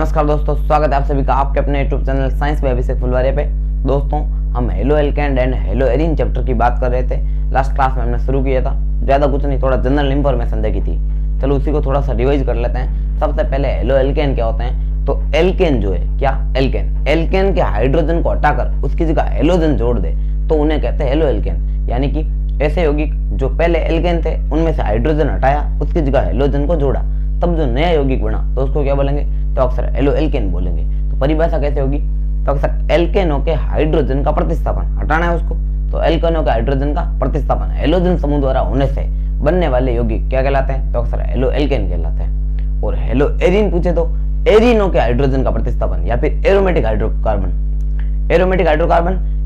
नमस्कार दोस्तों, स्वागत है आप सभी का आपके अपने यूट्यूब चैनल साइंस में अभिषेक फुलवारिया पे। दोस्तों, हम halo alkane and hello arene chapter की बात कर रहे थे। लास्ट क्लास में हमने शुरू किया था, ज्यादा कुछ नहीं, थोड़ा जनरल इंफॉर्मेशन देखी थी। चलो उसी को थोड़ा सा रिवाइज कर लेते हैं। सबसे पहले हेलो एल्केन क्या होते हैं, तो एल्केन जो है, क्या एल्केन के हाइड्रोजन को हटाकर उसकी जगह हेलोजन जोड़ दे तो उन्हें कहते हैं हेलो एल्केन। यानी कि ऐसे यौगिक जो पहले एल्केन थे उनमें से हाइड्रोजन हटाया, उसकी जगह हेलोजन को जोड़ा, तब जो नया यौगिक बना तो उसको क्या बोलेंगे, तो अक्सर हेलो एल्केन बोलेंगे। तो परिभाषा कैसे होगी, तो अक्सर एल्केनों के हाइड्रोजन का प्रतिस्थापन, हटाना है उसको, तो एल्केनों के हाइड्रोजन का प्रतिस्थापन हेलोजन समूह द्वारा होने से बनने वाले यौगिक क्या कहलाते हैं, तो अक्सर हेलो एल्केन कहलाते हैं। और हेलो एरीन पूछे तो एरीनों के हाइड्रोजन का प्रतिस्थापन या फिर एरोमेटिक हाइड्रोकार्बन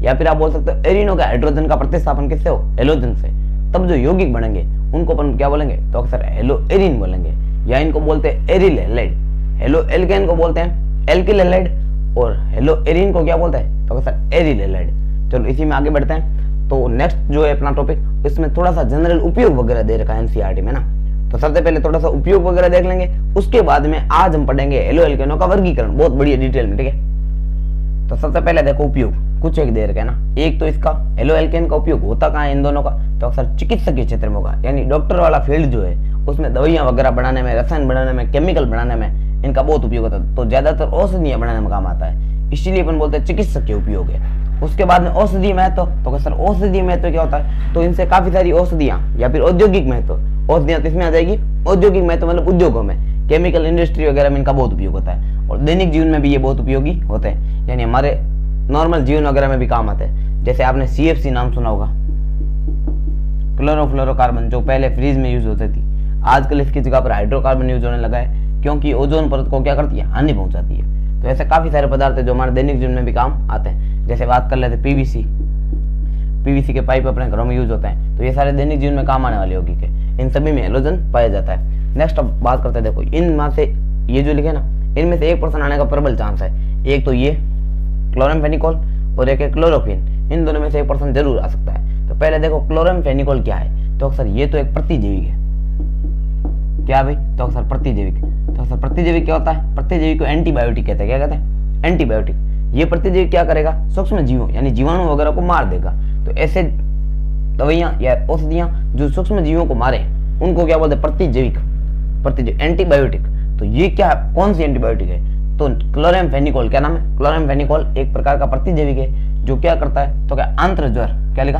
या फिर आप बोल सकते हो एरीनों के हाइड्रोजन का प्रतिस्थापन किससे हो, हेलोजन से, तब जो यौगिक बनेंगे उनको अपन क्या बोलेंगे, तो अक्सर हेलो एरीन बोलेंगे, या इनको बोलते हैं एरिल हैलाइड। हेलो एल्केन को बोलते हैं एल्किल हैलाइड और हेलो एरीन को क्या बोलते हैं, तो अक्सर एरिल हैलाइड। चलो इसी में आगे बढ़ते हैं। तो नेक्स्ट जो है अपना टॉपिक, इसमें थोड़ा सा जनरल उपयोग वगैरह दे रखा है एनसीईआरटी में ना, तो सबसे पहले थोड़ा सा उपयोग वगैरह देख लेंगे, उसके बाद में आज हम पढ़ेंगे हेलो एल्केनों का वर्गीकरण बहुत बढ़िया डिटेल में, ठीक है। तो सबसे पहले देखो उपयोग, कुछ एक दे रखा है ना। एक तो इसका हेलो एल्केन का उपयोग होता कहाँ है इन दोनों का, तो अक्सर चिकित्सकीय क्षेत्र में होगा, यानी डॉक्टर वाला फील्ड जो है उसमें दवाइयां वगैरह बनाने में, रसायन बनाने में, केमिकल बनाने में इनका बहुत उपयोग होता है। तो ज्यादातर औषधियां बनाने में काम आता है, इसीलिए अपन बोलते हैं चिकित्सकीय उपयोग है। उसके बाद में औषधीय महत्व, तो सर औषधीय महत्व क्या होता है, तो इनसे काफी सारी औषधियां या फिर औद्योगिक महत्व, औषधियां तो इसमें आ जाएगी, औद्योगिक महत्व मतलब उद्योगों में, केमिकल इंडस्ट्री वगैरह में इनका बहुत उपयोग होता है, और दैनिक जीवन में भी ये बहुत उपयोगी होते हैं, यानी हमारे नॉर्मल जीवन वगैरह में भी काम आते हैं। जैसे आपने CFC नाम सुना होगा, क्लोरोफ्लोरोकार्बन, जो पहले फ्रीज में यूज होती थी, आजकल इसकी जगह पर हाइड्रोकार्बन यूज होने लगा है, क्योंकि ओजोन परत को क्या करती है, हानि पहुंचाती है। तो ऐसे काफी सारे पदार्थ है जो हमारे दैनिक जीवन में भी काम आते हैं। जैसे बात कर लेते पीवीसी के पाइप अपने घरों में यूज होते हैं, तो ये सारे दैनिक जीवन में काम आने वाले यौगिक है, इन सभी में हेलोजन पाया जाता है। नेक्स्ट अब बात करते हैं, देखो इनमें से ये जो लिखे ना, इनमें से 1% आने का प्रबल चांस है। एक तो ये क्लोरामफेनिकोल और एक है क्लोरोक्विन, इन दोनों में से 1% जरूर आ सकता है। तो पहले देखो क्लोरामफेनिकोल क्या है, तो अक्सर ये तो एक प्रतिजैविक है, क्या भाई, तो अक्सर प्रतिजैविक। तो अक्सर प्रतिजैविक क्या होता है, प्रतिजैविक को एंटीबायोटिक कहते हैं, क्या कहते हैं, एंटीबायोटिक। ये प्रतिजैविक क्या करेगा, सूक्ष्म जीवों यानी जीवाणु वगैरह को मार देगा। तो ऐसे दवाइयां या औषधियां जो सूक्ष्म जीवों को मारे उनको क्या बोलते हैं, प्रतिजैविक, एंटीबायोटिक। तो ये क्या है, कौन सी एंटीबायोटिक है, तो क्लोरामफेनिकोल, क्या नाम है, क्लोरामफेनिकोल एक प्रकार का प्रतिजैविक है जो क्या करता है, तो क्या आंत्र ज्वर, क्या लिखा,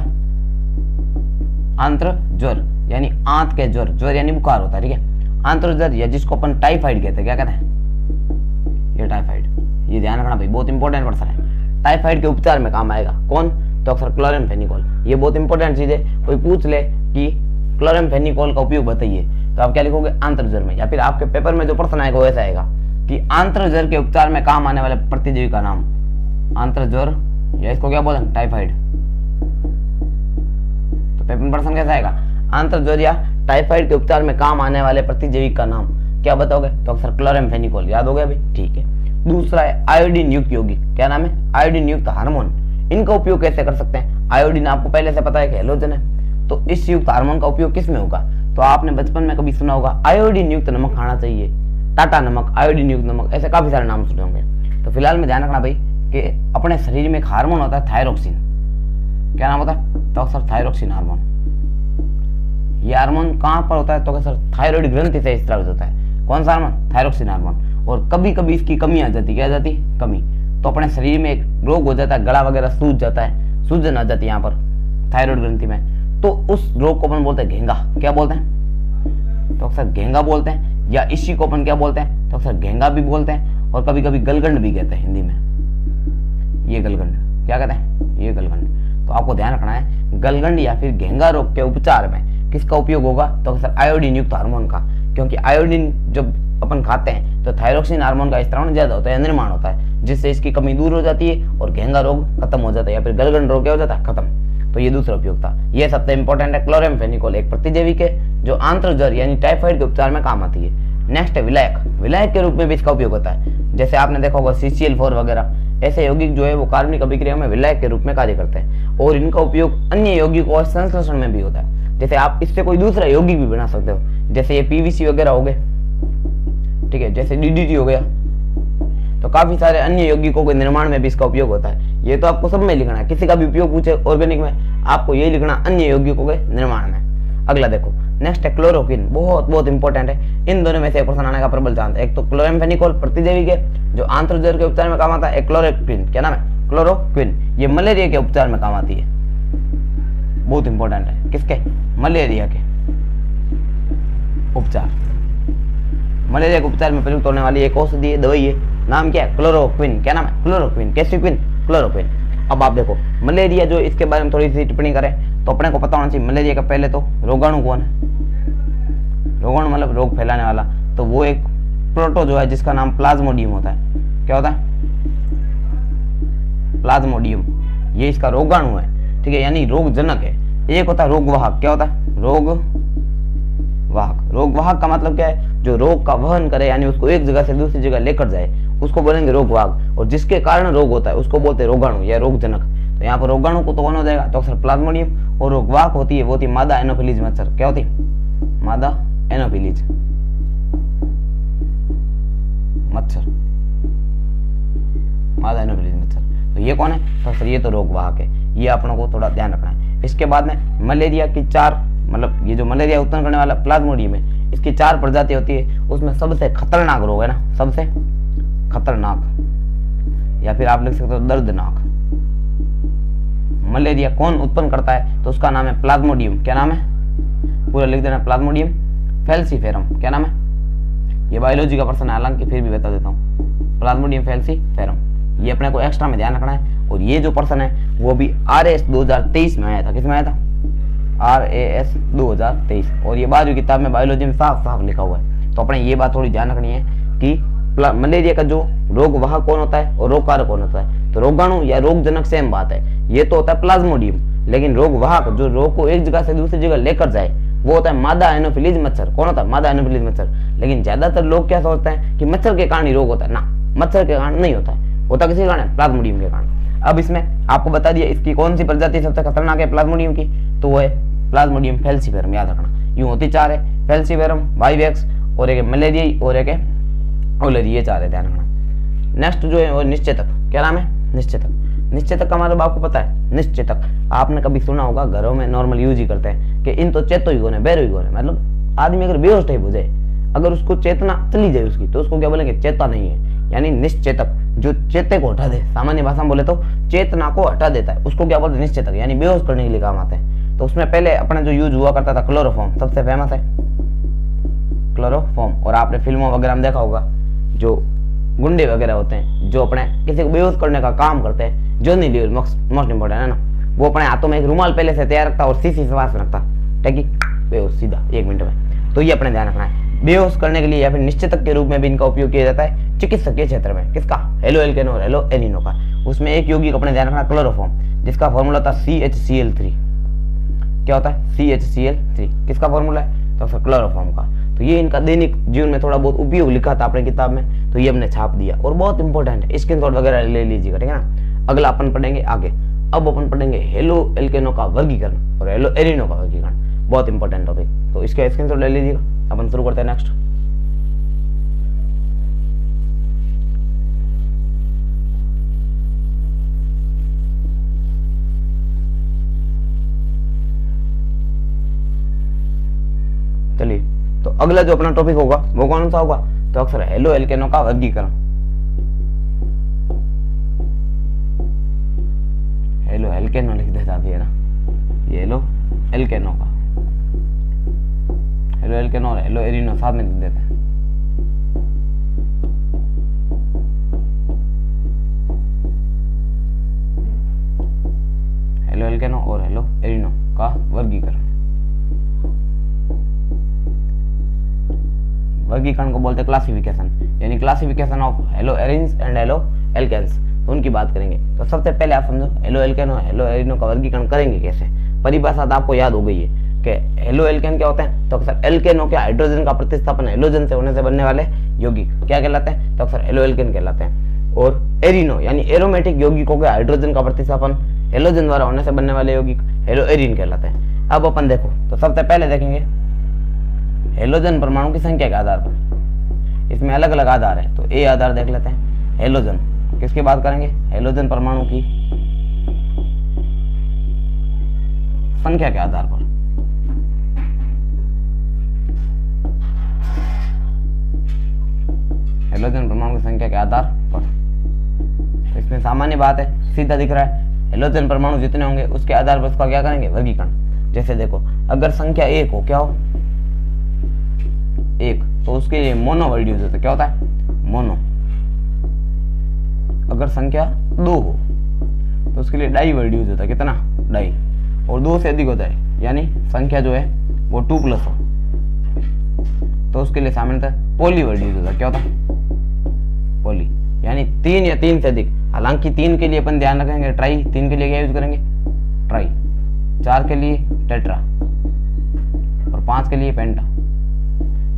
आंत्र ज्वर यानी आंत के ज्वर, ज्वर यानी बुखार होता है, ठीक है, आंत्र ज्वर, या जिसको अपन टाइफाइड कहते हैं, क्या कहते हैं, ये टाइफाइड, ये ध्यान रखना भाई, बहुत इंपॉर्टेंट पर्सन है। टाइफाइड के उपचार में काम आएगा कौन, तो अक्सर क्लोरामफेनिकोल। ये बहुत इंपॉर्टेंट चीज है, कोई पूछ ले कि क्लोरामफेनिकोल का उपयोग बताइए, तो आप क्या लिखोगे, आंत्र ज्वर में, या फिर आपके पेपर में जो प्रश्न आएगा वो ऐसा आएगा कि आंत्र ज्वर के उपचार में काम आने वाले प्रतिजैविक का नाम, आंत्र ज्वर, या इसको क्या बोलेंगे, टाइफाइड। तो पेपर में प्रश्न कैसा आएगा, आंत्र ज्वर या टाइफाइड के उपचार में काम आने वाले प्रतिजैविक का नाम क्या बताओगे, तो अक्सर क्लोरामफेनिकोल। याद हो गया भाई, ठीक है। दूसरा है आयोडीन युक्त यौगिक, क्या नाम है, आयोडीन युक्त हार्मोन। इनका उपयोग कैसे कर सकते हैं, आयोडीन आपको पहले से पता है कि हेलोजन है, तो इस युक्त हार्मोन का उपयोग किस में होगा, तो आपने बचपन में कभी सुना होगा आयोडीन युक्त नमक खाना चाहिए, टाटा नमक, आयोडीन युक्त नमक, ऐसे काफी सारे नाम सुने होंगे। तो फिलहाल में ध्यान रखना भाई कि अपने शरीर में एक हार्मोन होता है थायरोक्सिन, क्या नाम होता है, तो अक्सर थायरोक्सिन हार्मोन। ये हार्मोन कहाँ पर होता है, तो अक्सर थायराइड ग्रंथि से स्रावित होता है। कौन सा हार्मोन, थायरोक्सिन हार्मोन। और कभी कभी इसकी कमी आ जाती, क्या आ जाती, कमी, तो अपने शरीर में एक रोग हो जाता है, गला वगैरह सूज जाता है, सूजन आ जाती है यहाँ पर थायराइड ग्रंथि में, तो उस रोग को अपन बोलते हैं घेंगा, क्या बोलते हैं, तो अक्सर घेंगा बोलते हैं, या इसी को अपन क्या बोलते हैं, तो अक्सर घेंगा भी बोलते हैं, और कभी कभी गलगंड भी कहते हैं हिंदी में। ये गलगंड क्या कहते हैं, ये गलगंड। तो आपको ध्यान रखना है, गलगंड या फिर घेंगा रोग के उपचार में किसका उपयोग होगा, तो अक्सर आयोडीन युक्त हार्मोन का, क्योंकि आयोडीन जब अपन खाते हैं तो थायरोक्सिन हार्मोन का स्त्रावण ज्यादा होता है, निर्माण होता है, जिससे इसकी कमी दूर हो जाती है और घेंगा रोग खत्म हो जाता है, या फिर गलगंड रोग क्या हो जाता है, खत्म। तो ये दूसरा उपयोग था। ये सबसे इंपॉर्टेंट है, क्लोरामफेनिकोल एक प्रतिजैविक है जो आंत्र ज्वर यानी टाइफाइड के उपचार में काम आती है। नेक्स्ट है विलायक, विलायक के रूप में भी इसका उपयोग होता है। जैसे आपने देखा होगा CCl4 वगैरह, ऐसे यौगिक जो है वो कार्बनिक अभिक्रिया में विलायक के रूप में कार्य करते हैं, और इनका उपयोग अन्य यौगिकों और संश्लेषण में भी होता है। जैसे आप इससे कोई दूसरा यौगिक भी बना सकते हो, जैसे ये PVC वगैरह हो गए, ठीक है, जैसे DDT हो गया, तो काफी सारे अन्य यौगिकों के निर्माण में भी इसका उपयोग होता है। ये तो आपको सब में लिखना है, किसी का भी उपयोग पूछे ऑर्गेनिक में आपको यही लिखना अन्य यौगिकों के निर्माण में। अगला देखो, नेक्स्ट है क्लोरोक्विन, बहुत बहुत इंपॉर्टेंट है। इन दोनों में से एक क्वेश्चन आने का प्रबल चांस है। एक तो क्लोराम्फेनिकोल प्रतिजैविक है जो आंत्रज्वर के उपचार में काम आता है। एक क्लोरोक्विन, क्या नाम है? क्लोरोक्विन, ये मलेरिया के उपचार में काम आती है, बहुत इंपॉर्टेंट है। किसके? मलेरिया के उपचार, मलेरिया के उपचार में प्रयुक्त होने वाली एक औषधि है, दवाई है, नाम क्या है? क्लोरोक्विन। क्या नाम है? क्लोरोक्विन। कैसी क्विन? क्लोरोक्विन। अब आप देखो मलेरिया जो, इसके बारे में थोड़ी सी टिप्पणी करें तो अपने को पता होना चाहिए मलेरिया का पहले तो रोगाणु कौन है? रोगाणु मतलब रोग फैलाने वाला, तो वो एक प्रोटो जो है जिसका नाम प्लाज्मोडियम होता है। क्या होता है? प्लाज्मोडियम, ये इसका रोगाणु है, ठीक है, यानी रोगजनक है। एक होता है रोगवाहक। क्या होता है? रोगवाहक। रोगवाहक का मतलब क्या है? जो रोग का वहन करे, यानी उसको एक जगह से दूसरी जगह लेकर जाए, उसको बोलेंगे रोगवाहक। और जिसके कारण रोग होता है उसको बोलते हैं रोगाणु या रोगजनक। तो यहाँ पर रोगाणु को तो कौन हो जाएगा? तो अक्सर प्लाज्मोडियम। और रोगवाहक होती है वो होती मादा एनोफिलीज मच्छर। क्या होती? मादा एनोफिलीज मच्छर, मादा एनोफिलीज मच्छर। तो ये कौन है? तो अक्सर ये तो रोगवाहक है, ये अपनों को थोड़ा ध्यान रखना है। इसके बाद में मलेरिया की 4, मतलब ये जो मलेरिया उत्पन्न करने वाला प्लाज्मोडियम है, इसकी 4 प्रजाति होती है। उसमें सबसे खतरनाक रोग है ना, सबसे खतरनाक, या फिर आप लिख सकते हो दर्दनाक। मलेरिया कौन उत्पन्न करता है? तो उसका नाम है प्लाज्मोडियम। क्या नाम है? पूरा लिख देना, प्लाज्मोडियम फैल्सीफेरम। क्या नाम है? ये बायोलॉजी का पर्सन है, हालांकि फिर भी बता देता हूँ, प्लाज्मोडियम फैल्सीफेरम। ये अपने को एक्स्ट्रा में ध्यान रखना है। और ये जो पर्सन है वो भी RAS 2023 में आया था। किसमें आया था? RAS 2023। और ये 12वीं किताब में बायोलॉजी में साफ साफ लिखा हुआ है। तो अपने ये बात थोड़ी ध्यान रखनी है कि मलेरिया का जो रोगवाहक कौन होता है और रोगकारक कौन होता है। तो रोगाणु या रोगजनक सेम बात है, ये तो होता है प्लाज्मोडियम, लेकिन रोगवाहक जो रोग को एक जगह से दूसरी जगह लेकर जाए वो होता है मादा एनोफिलीज मच्छर। कौन होता है? मादा एनोफिलीज मच्छर। लेकिन ज्यादातर लोग क्या सोचते हैं कि मच्छर के कारण ही रोग होता है। ना, मच्छर के कारण नहीं होता है, होता किसी कारण है? प्लाज्मोडियम के कारण। अब इसमें आपको बता दिया इसकी कौन सी प्रजाति सबसे खतरनाक है प्लाज्मोडियम की, तो वो है प्लाज्मोडियम फैल्सीफेरम। याद रखना, यूं होती 4 है, फैल्सीफेरम, वाइवेक्स और एक मलेरिया और एक ओलेरी, ये 4 है, ध्यान रखना। नेक्स्ट जो है वो निश्चेतक। क्या नाम है? निश्चेतक। निश्चेतक का मतलब आपको पता है? निश्चेतक आपने कभी सुना होगा, घरों में नॉर्मल यूज ही करते हैं कि इन तो चेतो ही कौन है, बेरो ही कौन है। मतलब आदमी अगर बेहोश टाइप हो जाए, अगर उसको चेतना चली जाए उसकी, तो उसको क्या बोलेंगे? चेता नहीं है, यानी निश्चेतक, जो चेते को हटा दे। सामान्य भाषा में बोले तो चेतना को हटा देता है, उसको क्या बोलते हैं? निश्चेतक, यानी बेहोश करने के लिए काम आते हैं। तो उसमें पहले अपने जो यूज हुआ करता था क्लोरोफॉर्म, सबसे फेमस है क्लोरोफॉर्म। और आपने फिल्मों वगैरह में देखा होगा जो गुंडे वगैरह होते हैं जो अपने किसी को बेहोश करने का काम करते हैं, जॉनी लीवर मोस्ट इंपोर्टेंट है ना, वो अपने हाथों में एक रुमाल पहले से तैयार रखता और सीसी श्वास रखता, ठीक है, बेहोश सीधा 1 मिनट में। तो ये अपने ध्यान रखना है। बेहोश करने के लिए या फिर निश्चेतक के रूप में भी इनका उपयोग किया जाता है चिकित्सकीय क्षेत्र में। किसका? हेलो एल्केनो और हेलो एलिनो का। उसमें एक यौगिक अपने ध्यान रखना, क्लोरोफॉर्म, जिसका फॉर्मूला था CHCl3। क्या होता है? CHCl3 किसका फॉर्मूला है? तो क्लोरोफॉर्म का। तो ये इनका दैनिक जीवन में थोड़ा बहुत उपयोग लिखा था अपने किताब में, तो ये हमने छाप दिया और बहुत इंपॉर्टेंट है, स्क्रीनशॉट वगैरह ले लीजिएगा, ठीक है ना। अगला अपन पढ़ेंगे आगे। अब अपन पढ़ेंगे हेलो एल्केनो का वर्गीकरण और हेलो एरिनो का वर्गीकरण, बहुत इंपॉर्टेंट टॉपिक, तो इसका स्क्रीनशॉट ले लीजिएगा। अपन शुरू करते हैं नेक्स्ट। चलिए, तो अगला जो अपना टॉपिक होगा वो कौन सा होगा? तो अक्सर हेलो एल्केनो का वर्गीकरण। हेलो एल्केनो लिख देता है ना, ये हेलो एल्केनो का, हेलो एल्केनो और हेलो एरिनो साथ में लिख देते हैं। हेलो एल्केनो और हेलो एरिनो का वर्गीकरण। वर्गीकरण को बोलते हैं क्लासिफिकेशन, यानी classification of halo arenes and halo alkanes, तो उनकी बात करेंगे। तो सबसे पहले आप समझो हेलो एल्केन और हेलो एरिनो का वर्गीकरण करेंगे कैसे। परिभाषा तो आपको याद हो गई है कि हेलो एल्केन क्या होते हैं? तो अक्सर एल्केनो के हाइड्रोजन का प्रतिस्थापन हेलोजन से होने से बनने वाले यौगिक क्या कहलाते हैं? तो अक्सर हेलो एल्केन कहलाते हैं। और एरिनो यानी एरोमेटिक यौगिकों के हाइड्रोजन का प्रतिस्थापन हेलोजन द्वारा होने से बनने वाले यौगिक हेलो एरिन कहलाते हैं। अब अपन देखो, तो सबसे पहले देखेंगे हेलोजन परमाणु की संख्या के आधार पर, इसमें अलग अलग आधार है, तो ए आधार देख लेते हैं। हेलोजन, किसकी बात करेंगे? हेलोजन परमाणु की संख्या के आधार पर। हेलोजन परमाणु की संख्या के आधार पर। तो इसमें सामान्य बात है, सीधा दिख रहा है, हेलोजन परमाणु जितने होंगे उसके आधार पर उसका क्या करेंगे? वर्गीकरण। जैसे देखो, अगर संख्या 1 हो, क्या हो? 1, तो उसके लिए मोनो वर्ड यूज होता है। क्या होता है? मोनो। अगर संख्या 2 हो तो उसके लिए डाई वर्ड यूज होता है। कितना? डाई। और 2 से अधिक होता है, यानी संख्या जो है वो 2+ हो, तो उसके लिए सामान्यतः पॉली वर्ड यूज होता है। क्या होता है? पॉली, यानी 3 या 3 से अधिक। हालांकि 3 के लिए अपन ध्यान रखेंगे ट्राई, 3 के लिए क्या यूज करेंगे? ट्राई। 4 के लिए टेट्रा और 5 के लिए पेंटा।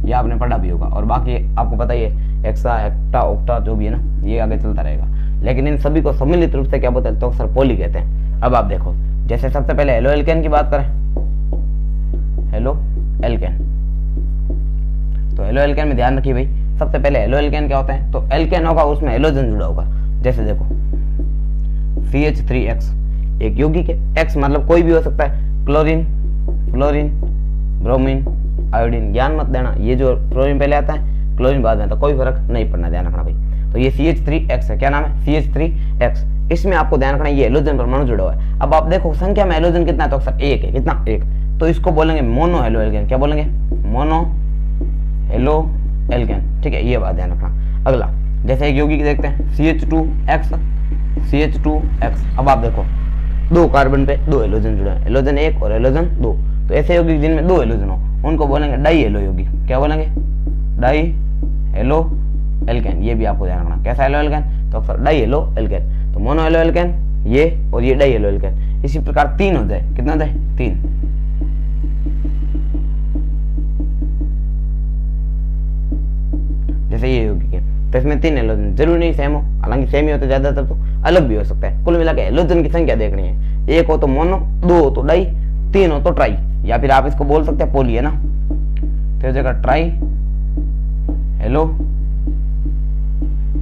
ये आपने पढ़ा भी होगा। और बाकी आपको पता ही है, एक्सा, हेक्टा, ऑक्टा जो भी है ना, ये आगे चलता रहेगा। लेकिन इन सभी को सम्मिलित रूप से क्या बोलते हैं? तो अक्सर पॉली कहते हैं। अब आप देखो, जैसे सबसे पहले हेलो एल्केन की बात करें, हेलो एल्केन। तो हेलो एल्केन में ध्यान रखिए भाई, सबसे पहले हेलो एल्केन क्या होता है? तो एल्केन होगा, उसमें हेलोजन जुड़ा होगा। जैसे देखो, CH3X एक यौगिक है। X मतलब कोई भी हो सकता है, क्लोरीन, फ्लोरीन, ब्रोमीन, आयोडीन। ज्ञान मत देना, ये जो फ्लोरीन पहले आता है, क्लोरीन बाद में आता है, कोई फर्क नहीं पड़ना, ध्यान रखना भाई। तो ये CH3X है। क्या नाम है? CH3X। इसमें आपको ध्यान रखना, ये हेलोजन परमाणु जुड़ा हुआ है। अब आप देखो संख्या में हेलोजन कितना है? तो अक्सर 1 है। कितना? 1। तो इसको बोलेंगे मोनो हेलो एल्केन। क्या बोलेंगे? Mono halo alkane. ठीक है, ये बात ध्यान रखना। अगला, जैसे एक यौगिक देखते हैं, CH2X, CH2X। अब आप देखो, 2 कार्बन पे 2 हेलोजन जुड़े हैं, हेलोजन 1 और हेलोजन 2। तो ऐसे यौगिक जिनमें 2 हेलोजन हो उनको बोलेंगे डाई हेलो यौगिक। क्या बोलेंगे? Die halo alkane. ये भी आपको ध्यान रखना। कैसा हेलो एल्केन? तो अक्सर डाई हेलो एल्केन। तो मोनो हेलो एल्केन ये, और ये डाई हेलो एल्केन। इसी प्रकार 3 हो जाए, कितना हो जाए? 3। जैसे ये यौगिक है, तो इसमें 3 हेलोजन, जरूरी नहीं सेम हो, हालांकि सेम ही होते ज्यादातर, तो अलग भी हो सकता है। कुल मिला के हेलोजन की संख्या देखनी है। 1 हो तो मोनो, 2 हो तो डाई, 3 हो तो ट्राई, या फिर आप इसको बोल सकते हैं पॉली, है ना। तो जगह ट्राई हेलो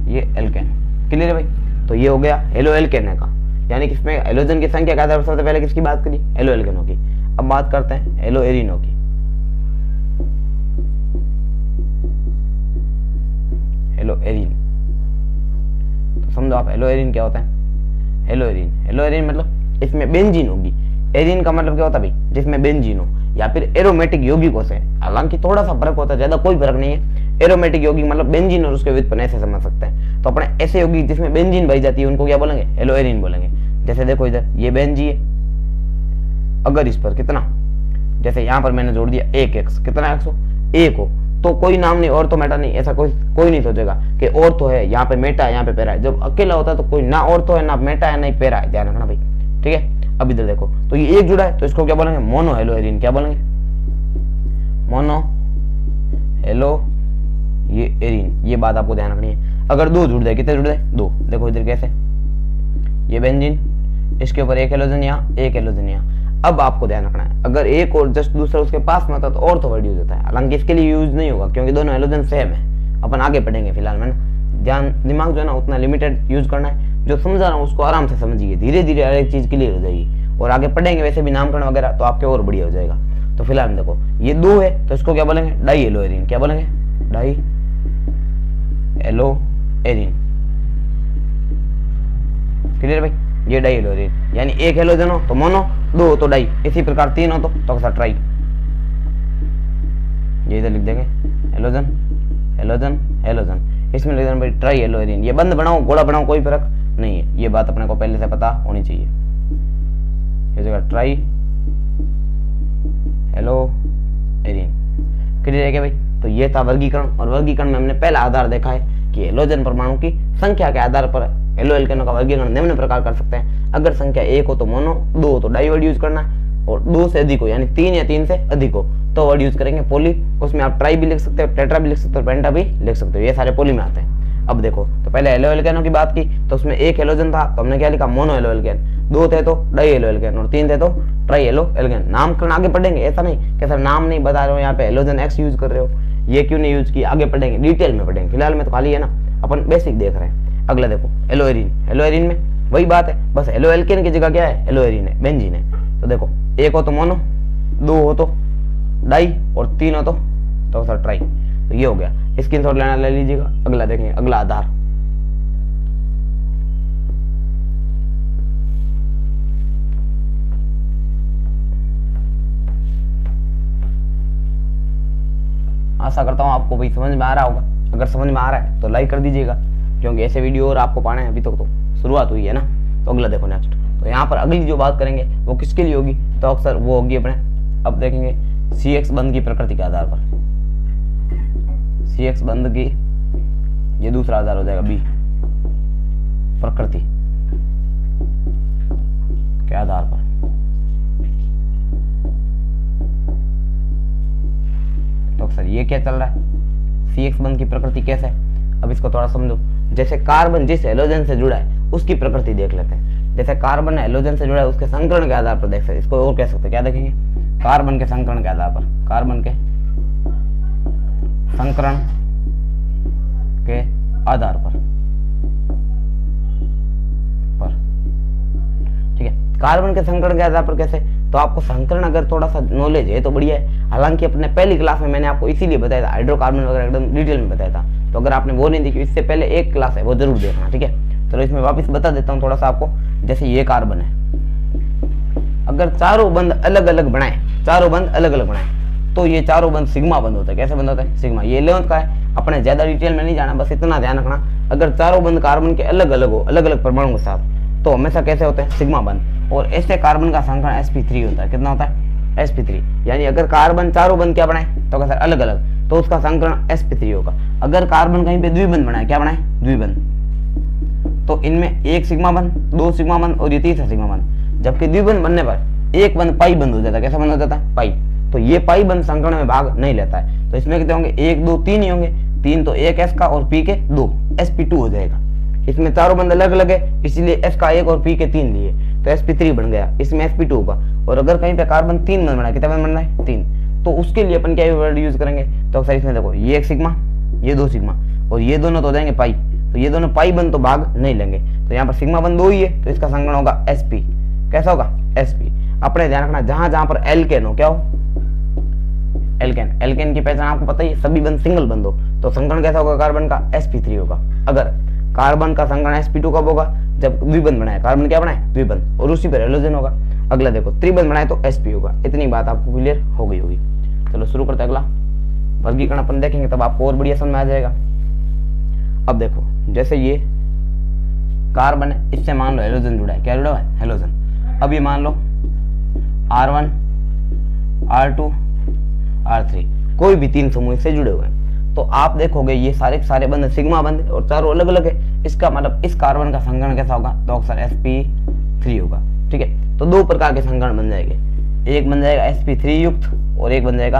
ये एल्केन। क्लियर है भाई? तो ये हो गया हेलो एल्केन का, यानी कि इसमें हेलोजन की संख्या के आधार पर सबसे पहले किसकी बात करी? हेलो एल्केनों की। अब बात करते हैं हेलो एरिनो की। हेलो एरिन, तो समझो आप हेलो एरिन क्या होता है? हेलो एरिन, हेलो एरिन मतलब इसमें बेंजीन होगी। एरिन का मतलब क्या होता है भाई? जिसमें बेंजीन हो, या फिर एरोमेटिक यौगिकों से। हालांकि थोड़ा सा फर्क होता है, ज्यादा कोई फर्क नहीं है। एरोमेटिक यौगिक मतलब बेंजीन और उसके व्युत्पन्न ऐसे समझ सकते हैं। तो अपने ऐसे यौगिक जिसमें बेंजीन पाई जाती है उनको क्या बोलेंगे? हेलो एरिन बोलेंगे। जैसे देखो इधर ये बेंजी है, अगर इस पर कितना, जैसे यहाँ पर मैंने जोड़ दिया 1x, कितना x हो? 1 हो, तो कोई नाम नहीं, और तो मेटा नहीं, ऐसा कोई नहीं सोचेगा कि और तो है, यहाँ पे मेटा है, यहाँ पे पेरा है। जब अकेला होता है तो कोई ना और तो है, ना मेटा है, ना ही पेरा है, ध्यान रखना भाई। ठीक है, अब इधर देखो, तो ये 1 जुड़ा है, तो इसको क्या बोलेंगे? Mono hello Erin. क्या बोलेंगे? मोनो हेलो ये एरिन। ये बात आपको ध्यान रखनी है। अगर 2 जुड़ जाए, कितने जुड़ जाए? 2। देखो इधर कैसे, ये बेंजीन, इसके ऊपर 1 हेलोजन यहाँ, 1 हेलोजन यहाँ। अब आपको ध्यान रखना है, अगर एक और जस्ट दूसरा उसके पास में होता तो और तो वर्ड यूज होता है। हालांकि इसके लिए यूज नहीं होगा क्योंकि दोनों हेलोजन सेम है। अपन आगे पढ़ेंगे, फिलहाल में ना दिमाग जो है ना उतना लिमिटेड यूज करना है। जो समझा रहा हूँ उसको आराम से समझिए, धीरे धीरे हर एक चीज क्लियर हो जाएगी। और आगे पढ़ेंगे वैसे भी नामकरण वगैरह, तो आपके और बढ़िया हो जाएगा। तो फिलहाल में देखो ये 2 है, तो इसको क्या बोलेंगे? Die hello Erin. क्या बोलेंगे? Die hello Erin. क्लियर भाई? ये डाई हेलो एरिन, यानी 1 हेलोजन हो तो मोनो, 2 हो तो डाई, इसी प्रकार 3 हो तो अक्सर ट्राई। ये इधर लिख देंगे हेलोजन हेलोजन हेलोजन, इसमें लिख देना भाई ट्राई हेलो एरिन। ये बंद बनाओ गोला बनाओ कोई फर्क नहीं है, ये बात अपने को पहले से पता होनी चाहिए। ये जगह ट्राई हेलो एरिन। क्लियर है क्या भाई? तो ये था वर्गीकरण, और वर्गीकरण में हमने पहला आधार देखा है कि हेलोजन परमाणु की संख्या के आधार पर हेलो एल्केनों का वर्गीकरण निम्न प्रकार कर सकते हैं। अगर संख्या 1 हो तो मोनो, 2 हो तो डाई वर्ड यूज करना है, और 2 से अधिक हो यानी 3 या 3 से अधिक हो तो वर्ड यूज करेंगे पॉली। उसमें आप ट्राई भी लिख सकते हो, टेट्रा भी लिख सकते हो, पेंटा भी लिख सकते हो, ये सारे पॉली में आते हैं। अब देखो, तो पहले हेलो एल्केनों की बात की तो उसमें 1 हेलोजन था, तो हमने क्या लिखा? Mono halo alkane. 2 थे तो डाई हेलो एल्केन, और 3 थे तो ट्राई हेलो एल्केन। नामकरण आगे पढ़ेंगे, ऐसा नहीं कि सर नाम नहीं बता रहे हो, यहाँ पे हेलोजन एक्स यूज कर रहे हो, ये क्यों नहीं यूज किया, आगे पढ़ेंगे, डिटेल में पढ़ेंगे। फिलहाल में तो खाली है ना अपन बेसिक देख रहे हैं। अगला देखो एलो एरीन, एलो एरीन में वही बात है, बस एलो एल्केन की जगह क्या है, एलो एरीन है, बेंजीन है। तो देखो एक हो तो मोनो, दो हो तो डाई और तीन हो तो सर ट्राई। तो ये हो गया, स्क्रीनशॉट लेना ले लीजिएगा। अगला देखेंगे, अगला आधार। आशा करता हूँ आपको भाई समझ में आ रहा होगा। अगर समझ में आ रहा है तो लाइक कर दीजिएगा, क्योंकि ऐसे वीडियो और आपको पाने हैं, अभी तक तो शुरुआत हुई है ना। तो अगला देखो नेक्स्ट। तो यहाँ पर अगली जो बात करेंगे वो किसके लिए होगी, तो अक्सर वो होगी अपने, अब देखेंगे CX बंध की प्रकृति के आधार पर। CX बंध की ये दूसरा आधार हो जाएगा B, प्रकृति के आधार पर। तो सर ये क्या चल रहा है, CX बंध की प्रकृति कैसे है, अब इसको थोड़ा समझो। जैसे कार्बन जिस हेलोजन से जुड़ा है उसकी प्रकृति देख लेते हैं। जैसे कार्बन हेलोजन से जुड़ा है उसके संकरण के आधार पर देख सकते, इसको और कह सकते हैं, क्या देखेंगे, कार्बन के संकरण के आधार पर, कार्बन के संकरण के आधार पर ठीक है। कार्बन के संकरण के आधार पर कैसे, तो आपको संकरण अगर थोड़ा सा नॉलेज है तो बढ़िया है। हालांकि अपने पहली क्लास में मैंने आपको इसीलिए बताया था, हाइड्रोकार्बन वगैरह एकदम डिटेल में बताया था। तो अगर आपने वो नहीं देखी, इससे पहले एक क्लास है वो जरूर देखना, ठीक है। चलो इसमें वापस बता देता हूँ थोड़ा सा आपको। जैसे ये कार्बन है, अगर चारों बंद अलग अलग बनाए, चारों बंद अलग अलग बनाए, तो ये चारों बंद सिग्मा बंद होता है। कैसे बंद होता है, सिग्मा। ये 11th का है, अपने ज्यादा डिटेल में नहीं जाना, बस इतना ध्यान रखना, अगर चारों बंद कार्बन के अलग अलग हो, अलग अलग परमाणु के साथ, तो हमेशा कैसे होते हैं, सिग्मा बंद। और ऐसे कार्बन का संकरण sp3 होता है। कितना होता है, sp3। यानी अगर कार्बन चारों बंद क्या बनाए, तो कैसे अलग अलग, तो उसका संकरण sp3 होगा। अगर कार्बन कहीं पे द्विबंध बनाए, क्या बनाए, द्विबंध, तो इनमें एक सिग्मा बंध, दो सिग्मा बंध और ये तीसरा सिग्मा बंध। जबकि द्विबंध बनने पर एक बंध पाई बंध हो जाता है। कैसा बंध हो जाता है, पाई। तो ये पाई बंध संकरण में भाग नहीं लेता है। तो इसमें कितने होंगे, एक दो तीन ही होंगे, तीन तो एक S का और P के दो, sp2 हो जाएगा। इसमें चारों बंध अलग अलग है, इसलिए S का एक और P के तीन लिए, तो sp3 बन गया, इसमें sp2 होगा। और अगर कहीं पे कार्बन तीन बंध बना है, कितना बंध बनना है, तीन, तो उसके लिए अपन क्या वर्ड यूज करेंगे, तो अक्सर इसमें देखो ये एक सिग्मा, ये दो सिग्मा, और ये दोनों तो हो जाएंगे पाई। तो ये दोनों पाई बंध तो भाग नहीं लेंगे। तो यहाँ पर सिग्मा बंध दो ही है, तो इसका संकरण होगा sp। कैसा होगा, sp। अपने ध्यान रखना, जहां जहां पर एल्केन हो, क्या हो, एल्केन। एल्केन की पहचान आपको पता ही है, सभी बंध सिंगल बंध हो, तो संकरण कैसा होगा, कार्बन का sp3 होगा। अगर कार्बन का संकरण sp2 कब होगा, जब द्विबंध बनाए, कार्बन क्या बनाए, द्विबंध, और उसी पर हेलोजन होगा। अगला देखो त्रिबंध बनाए तो sp होगा। इतनी बात आपको क्लियर हो गई होगी। चलो शुरू करते हैं अगला वर्गीकरण, अपन देखेंगे तब आपको और बढ़िया समझ में आ जाएगा। अब देखो जैसे ये कार्बन है, इससे मान लो हेलोजन जुड़ा है, क्या जुड़ा है, हेलोजन। अब ये मान लो R1 R2 R3, कोई भी तीन समूह से जुड़े हुए हैं, तो आप देखोगे ये सारे बंध सिग्मा बंध और चारों अलग अलग है। इसका मतलब इस कार्बन का संकरण कैसा होगा, तो अक्सर sp3 होगा, ठीक है। तो दो प्रकार के संकरण बन जाएंगे, एक बन जाएगा sp3 युक्त और एक बन जाएगा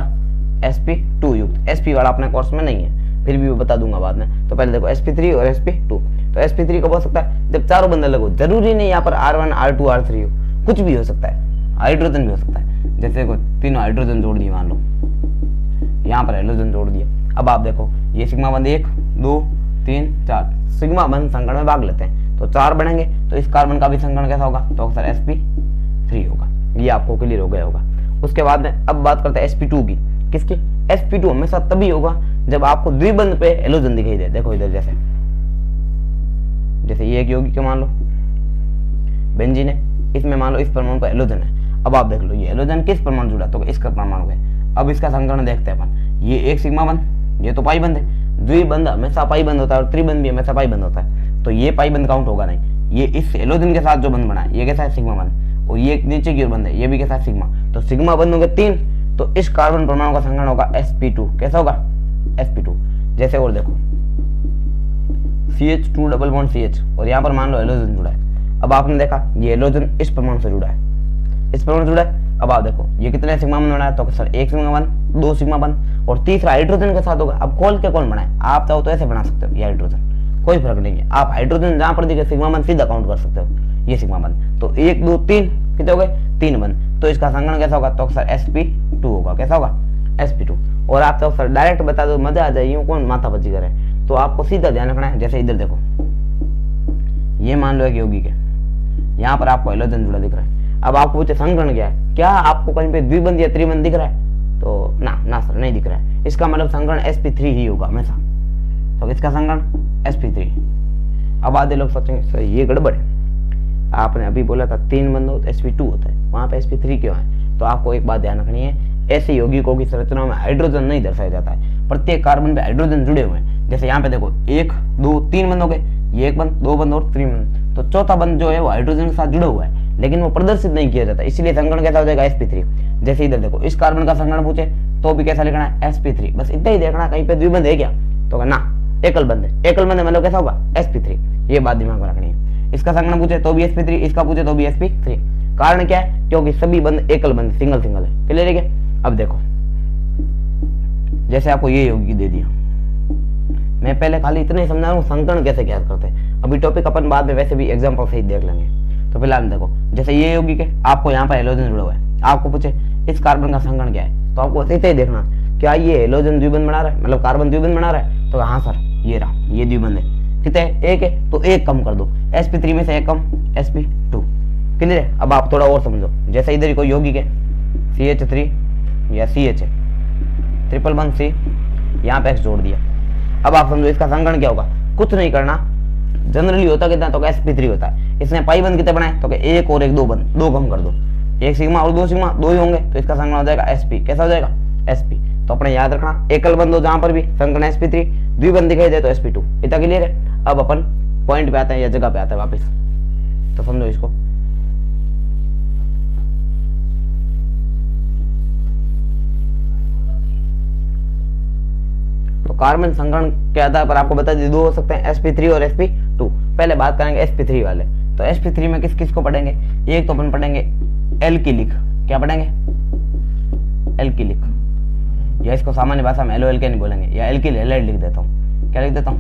sp2 युक्त। sp वाला अपने कोर्स में नहीं है, फिर भी वो बता दूंगा बाद में। तो पहले देखो sp3 और sp2। तो sp3 कब हो सकता है, जब चारों बंध अलग हो। जरूरी नहीं यहाँ पर R1 R2 R3 हो, कुछ भी हो सकता है, हाइड्रोजन भी हो सकता है। जैसे देखो तीनों हाइड्रोजन जोड़ दिए, मान लो यहाँ पर हाइड्रोजन जोड़ दिया। अब आप देखो ये सिग्मा बंध 1 2 3 4, सिग्मा बंध संकरण में भाग लेते हैं, तो चार बनेंगे। तो इस कार्बन का भी संकरण कैसा होगा, तो अक्सर sp3 होगा। ये आपको क्लियर हो गया होगा। उसके बाद में अब बात करते हैं sp2 की। किसकी, sp2 हमेशा तभी होगा जब आपको द्विबंध पे हेलोजन दिखाई दे। देखो इधर जैसे ये एक यौगिक मान लो बेंजीन है, इसमें मान लो इस परमाणु पर हेलोजन है। अब आप देख लो ये हेलोजन किस परमाणु जुड़ा, तो इसका परमाणु है। अब इसका संकरण देखते हैं अपन। ये एक सिग्मा बंध, ये तो पाई बंध है। द्विबंध हमेशा पाई बंध होता है और त्रिबंध भी हमेशा पाई बंध होता है, तो ये पाई बंध काउंट होगा नहीं। ये इस हेलोजन के साथ जो बंध बना है ये कैसा है, सिग्मा बंध। और ये नीचे की ओर बंध है, ये भी कैसा है, सिग्मा। तो सिग्मा बंध होंगे तीन, तो इस कार्बन परमाणु का संकरण होगा sp2। कैसा होगा, sp2। जैसे और देखो CH2 डबल बॉन्ड CH, और यहाँ पर मान लो हेलोजन जुड़ा है। अब आपने देखा ये हेलोजन इस परमाणु से जुड़ा है, इस परमाणु जुड़ा है। अब आप देखो ये कितने सिग्मा बंध बना है, तो सर एक सिग्मा बंध, दो सिग्मा बंध, और तीसरा हाइड्रोजन के साथ होगा। अब खोल के कौन बनाए, आप चाहो तो ऐसे बना सकते हो, ये हाइड्रोजन, कोई फर्क नहीं है। आप हाइड्रोजन जहां पर दिखे सिग्मा बंध सीधा काउंट कर सकते हो, ये सिग्मा बंध। तो 1 2 3 कितने हो गए, तीन बंध। तो इसका संकरण कैसा होगा, तो अक्सर sp2 होगा। कैसा होगा, sp2। और आप तो अक्सर डायरेक्ट बता दो, मजा आ जाए, यूं कौन माथा पच्ची करे। तो आपको सीधा ध्यान रखना है। जैसे इधर देखो ये मान लो एक यौगिक है, यहाँ पर आपको हेलोजन जुड़ा दिख रहा है। अब आपको पूछे संकरण क्या है, क्या आपको कहीं पे द्विबंध या त्रिबंध दिख रहा है, तो ना सर नहीं दिख रहा है। इसका मतलब संकरण sp3 ही होगा हमेशा, तो इसका संकरण sp3। अब आधे लोग सोचेंगे सर ये गड़बड़ है, आपने अभी बोला था 3 बंध हो तो sp2 होता है, वहां पे sp3 क्यों है। तो आपको एक बात ध्यान रखनी है, ऐसे यौगिकों की संरचना में हाइड्रोजन नहीं दर्शाया जाता है, प्रत्येक कार्बन पे हाइड्रोजन जुड़े हुए हैं। जैसे यहाँ पे देखो 1 2 3 बंध हो गए, ये 1 बंध 2 बंध और 3 बंध, तो चौथा बंध जो है वो हाइड्रोजन के साथ जुड़ा हुआ है, लेकिन वो प्रदर्शित नहीं किया जाता, इसलिए संकरण कैसा हो जाएगा sp3। जैसे इधर देखो इस कार्बन का संकरण पूछे तो भी कैसा लिखना है sp3, बस इतना ही देखना कहीं पे द्विबंध है क्या, तो ना एकल बंध है, एकल बंध मतलब कैसा होगा sp3, ये बात दिमाग में रखनी है। इसका संकरण पूछे तो भी sp3, इसका पूछे तो भी sp3। कारण क्या है, क्योंकि सभी बंध एकल बंध सिंगल है। क्लियर है क्या। अब देखो जैसे आपको ये यौगिक दे दिया, मैं पहले खाली इतना ही समझा रहा हूँ संकरण कैसे ज्ञात करते हैं, अभी टॉपिक अपन बाद में वैसे भी एग्जांपल सहित देख लेंगे। तो फिलहाल देखो जैसे ये यौगिक है, आपको यहाँ पर हेलोजन जुड़ा हुआ है, आपको पूछे इस कार्बन का संकरण क्या है, तो आपको इतना ही देखना क्या ये हेलोजन द्विबंध बना रहा है, मतलब कार्बन द्विबंध बना रहा है, तो हाँ सर ये रहा, ये द्विबंध है। कितने एक है तो एक कम कर दो, sp3 में से एक कम sp2। क्लियर है। अब आप थोड़ा और समझो, जैसे इधर ही कोई यौगिक है CH3 या CH है, ट्रिपल बंध C, यहाँ पे X जोड़ दिया। अब आप समझो इसका संकरण क्या होगा, कुछ नहीं करना, जनरली होता कितना, तो sp3 होता है। इसने पाई बंध कितने बनाए, तो एक और एक 2 बंध, 2 कम कर दो, एक सिग्मा और 2 सिग्मा, 2 ही होंगे, तो इसका संकरण हो जाएगा sp। कैसा हो जाएगा sp। तो अपने याद रखना एकल बंध हो जहां पर भी संकरण sp3, द्विबंध दिखाई दे तो sp2। इतना क्लियर है। अब अपन पॉइंट पे आते हैं या जगह पे आते हैं वापस, तो समझो इसको। तो कार्बन संकरण के आधार पर आपको बता दी 2 हो सकते हैं, sp3 और sp2। पहले बात करेंगे sp3 वाले। तो sp3 में किस किस को पढ़ेंगे, एक तो अपन पढ़ेंगे एल्किलिक। क्या पढ़ेंगे, एल्किलिक, या इसको सामान्य भाषा में एलो एल्केन बोलेंगे, या एल्किल हैलाइड लिख देता हूँ। क्या लिख देता हूँ,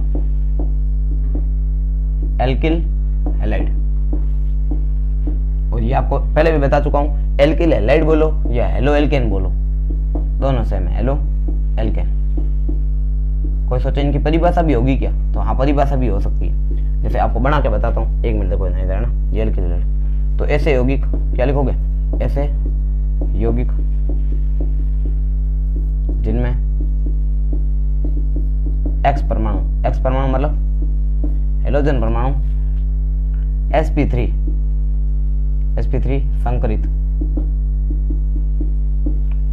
एल्किल हैलाइड। और ये आपको पहले भी बता चुका हूँ, एल्किल हैलाइड बोलो या हेलो एल्केन बोलो, दोनों सेम है, हेलो एल्केन। कोई सोचे इनकी परिभाषा भी होगी क्या, तो हाँ परिभाषा भी हो सकती है। जैसे आपको बना के बताता हूँ, एक मिनट देखो इधर ना, ये एल्किल हैलाइड। तो ऐसे यौगिक क्या लिखोगे, ऐसे यौगिक जिनमें X परमाणु मतलब हेलोजन परमाणु sp3 संकरित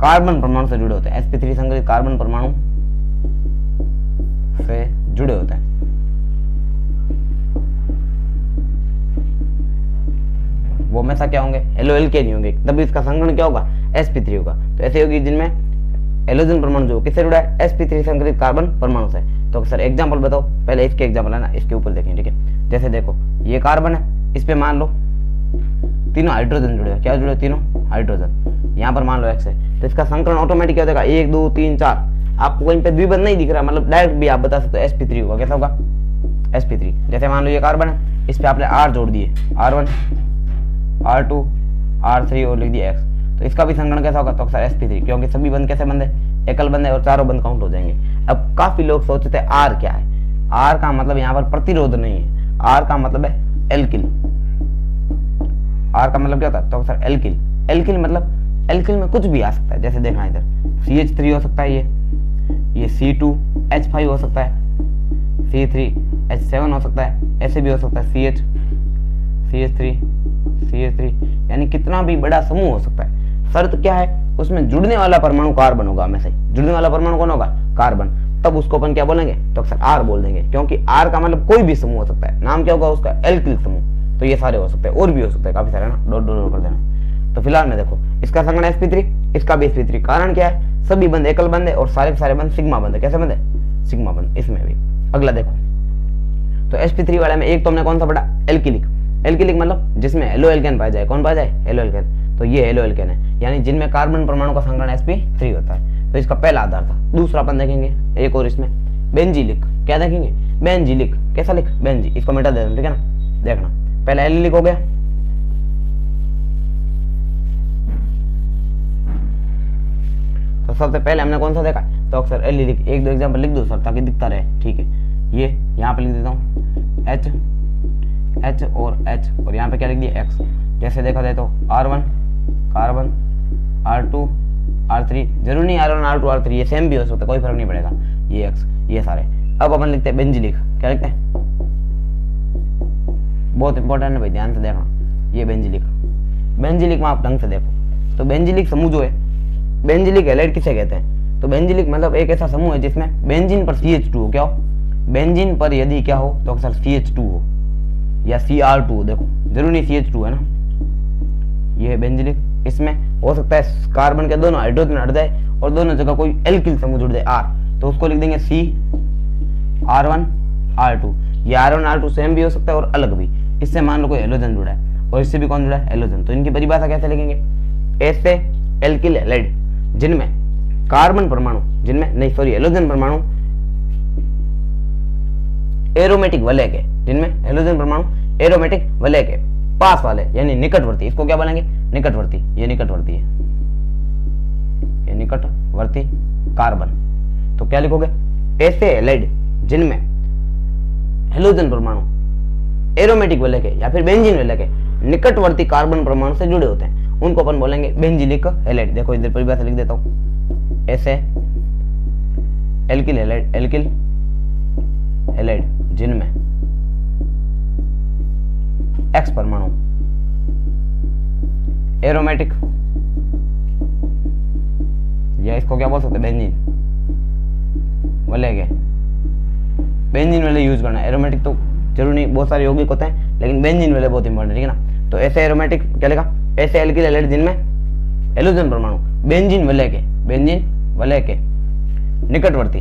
कार्बन परमाणु से जुड़े होते हैं, sp3 संकरित कार्बन परमाणु से जुड़े होते हैं। वो हमेशा क्या होंगे, हेलो एल्केन होंगे, तभी इसका संकरण क्या होगा, sp3 होगा। तो ऐसे होगी जिनमें हेलोजन परमाणु जो किससे जुड़ा है, sp3 संकरित कार्बन परमाणु से। तो सर एग्जांपल बताओ, पहले इसके एग्जांपल है ना, इसके ऊपर देखें, ठीक है। जैसे देखो ये कार्बन है, इस पे मान लो तीनों हाइड्रोजन जुड़े हैं, क्या जुड़े, तीनों हाइड्रोजन। यहाँ पर मान लो X है, तो इसका संकरण ऑटोमेटिक क्या हो जाएगा, 1 2 3 4। आपको कहीं पे द्विबंध नहीं दिख रहा, मतलब डायरेक्ट भी आप बता सकते हो sp3 होगा। कैसा होगा, sp3। जैसे मान लो ये कार्बन है, इस पे आपने R जोड़ दिए, R1 R2 R3 और लिख दिया X, तो इसका भी संकरण कैसा होगा, तो अक्सर sp3, क्योंकि सभी बंध कैसे बंध है, एकल बंध है और चारों बंध काउंट हो जाएंगे। अब काफी लोग सोचते हैं R क्या है, R का मतलब यहाँ पर प्रतिरोध नहीं है, R का मतलब है एल्किल। R का मतलब क्या होता है, तो अक्सर एल्किल। एल्किल मतलब एल्किल में कुछ भी आ सकता है, जैसे देखना इधर CH3 हो सकता है, ये C2H5 हो सकता है, C3H7 हो सकता है, ऐसे भी हो सकता है CH3 यानी कितना भी बड़ा समूह हो सकता है। शर्त क्या है, उसमें जुड़ने वाला परमाणु कार्बन होगा हमेशा ही। जुड़ने वाला परमाणु कौन होगा, कार्बन। तब उसको अपन क्या बोलेंगे, तो अक्सर R बोल देंगे, क्योंकि R का मतलब कोई भी समूह हो सकता है। नाम क्या होगा उसका, एल्किल समूह। तो ये सारे हो सकते हैं, और भी हो सकते हैं काफी सारे ना, डॉट कर देना। तो फिलहाल में देखो इसका संकरण sp3, इसका भी sp3। कारण क्या है, सभी बंध एकल बंध है और सारे सारे बंध सिग्मा बंध है। कैसे बंध है, सिग्मा बंध। इसमें भी अगला देखो, तो sp3 वाले में एक तो हमने कौन सा पढ़ा, एल्किलिक। एल्किलिक मतलब जिसमें हेलो एल्केन पाया जाए, कौन पाया जाए, हेलो एल्केन। तो ये हेलो एल्केन है, यानी जिनमें कार्बन परमाणु का संकरण sp3 होता है। तो इसका पहला आधार था। दूसरा अपन देखेंगे एक और, इसमें बेंजीलिक। क्या देखेंगे, बेंजीलिक। कैसा लिख, बेंजी। इसको मिटा देते हैं, ठीक है ना। देखना पहले एलिलिक हो गया, तो सबसे पहले हमने कौन सा देखा, तो अक्सर एलिलिक। एक दो एग्जांपल लिख दो सर ताकि दिखता रहे, ठीक है। ये यहाँ पे लिख देता हूँ H और H और यहाँ पे क्या लिख दिया X। जैसे देखा जाए तो R1 कार्बन, R2 R3, जरूरी नहीं R1 R2 R3, ये सेम भी हो सकता है, कोई फर्क नहीं पड़ेगा, ये X, ये सारे। अब अपन लिखते हैं बेंजिलिक। क्या लिखते हैं? बहुत इंपॉर्टेंट है भाई, ध्यान से देखना। ये बेंजिलिक, बेंजिलिक में आप ढंग से देखो तो बेंजिलिक समूह जो है, बेंजिलिक हैलाइड किसे कहते हैं? तो बेंजिलिक मतलब एक ऐसा समूह है जिसमें बेंजीन पर CH2 हो। क्या हो? बेंजीन पर यदि क्या हो तो अक्सर CH2 हो या Cr2 हो। देखो जरूरी नहीं CH2 है ना, ये है बेंजिलिक। इसमें हो सकता है कार्बन के दोनों हाइड्रोजन हट जाए और दोनों जगह कोई एल्किल समूह जुड़ जाए R, तो उसको लिख देंगे CR1 R2। ये R1 R2 सेम भी हो सकता है और अलग भी। इससे मान लो कोई हेलोजन जुड़ा है और इससे भी कौन जुड़ा है? हेलोजन। तो इनकी परिभाषा कैसे लिखेंगे? ऐसे एल्किल हैलाइड जिनमें कार्बन परमाणु, जिनमें नहीं सॉरी हेलोजन परमाणु एरोमेटिक वलय के, जिनमें हेलोजन परमाणु एरोमेटिक वलय के पास वाले यानी निकटवर्ती, इसको क्या बोलेंगे? निकटवर्ती। ये निकटवर्ती है, ये निकटवर्ती कार्बन। तो क्या लिखोगे? ऐसे हैलाइड जिनमें हेलोजन परमाणु एरोमेटिक वलय के या फिर बेंजीन वलय के निकटवर्ती कार्बन परमाणु से जुड़े होते हैं, उनको अपन बोलेंगे बेंजिलिक हैलाइड। देखो इधर परिभाषा लिख देता हूं, ऐसे एल्किल हैलाइड, एल्किल हैलाइड जिनमें X परमाणु एरोमेटिक, या इसको क्या बोल सकते हैं? बेंजीन वलय के। बेंजीन वलय यूज करना है, एरोमेटिक तो जरूरी नहीं, बहुत सारे यौगिक होते हैं लेकिन बेंजीन वलय बहुत इंपॉर्टेंट है, ठीक है ना। तो ऐसे एरोमेटिक क्या लिखा? ऐसे एल्किल हैलाइड जिनमें हेलोजन परमाणु बेंजीन वलय के, बेंजीन वलय के निकटवर्ती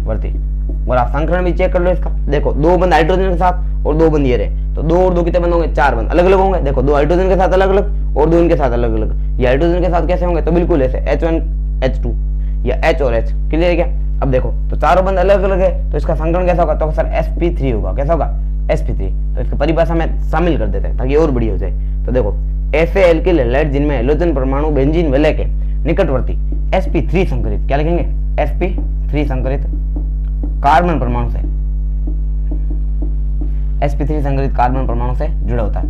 वर्ती। और आप संकरण भी चेक कर लो इसका। देखो दो बंद हाइड्रोजन के साथ और दो बंद ये रहे, तो दो और दो कितने बंद होंगे? 4 बंद अलग अलग होंगे। देखो दो हाइड्रोजन के साथ अलग अलग और दो इनके साथ अलग अलग। ये हाइड्रोजन के साथ कैसे होंगे? तो बिल्कुल ऐसे H1 H2 या H और H। क्लियर है क्या? अब देखो तो चारों बंद अलग अलग है, तो इसका संकरण कैसा होगा? तो सर sp3 होगा। कैसा होगा? sp3। तो इसकी परिभाषा में शामिल कर देते हैं ताकि और बड़ी हो जाए। तो देखो ऐसे एल्किल हैलाइड जिनमें हेलोजन परमाणु बेंजीन वलय के निकटवर्ती sp3 संकरित, क्या लिखेंगे? sp3 संकरित कार्बन परमाणु से, sp3 संकरित कार्बन परमाणु से जुड़ा होता है,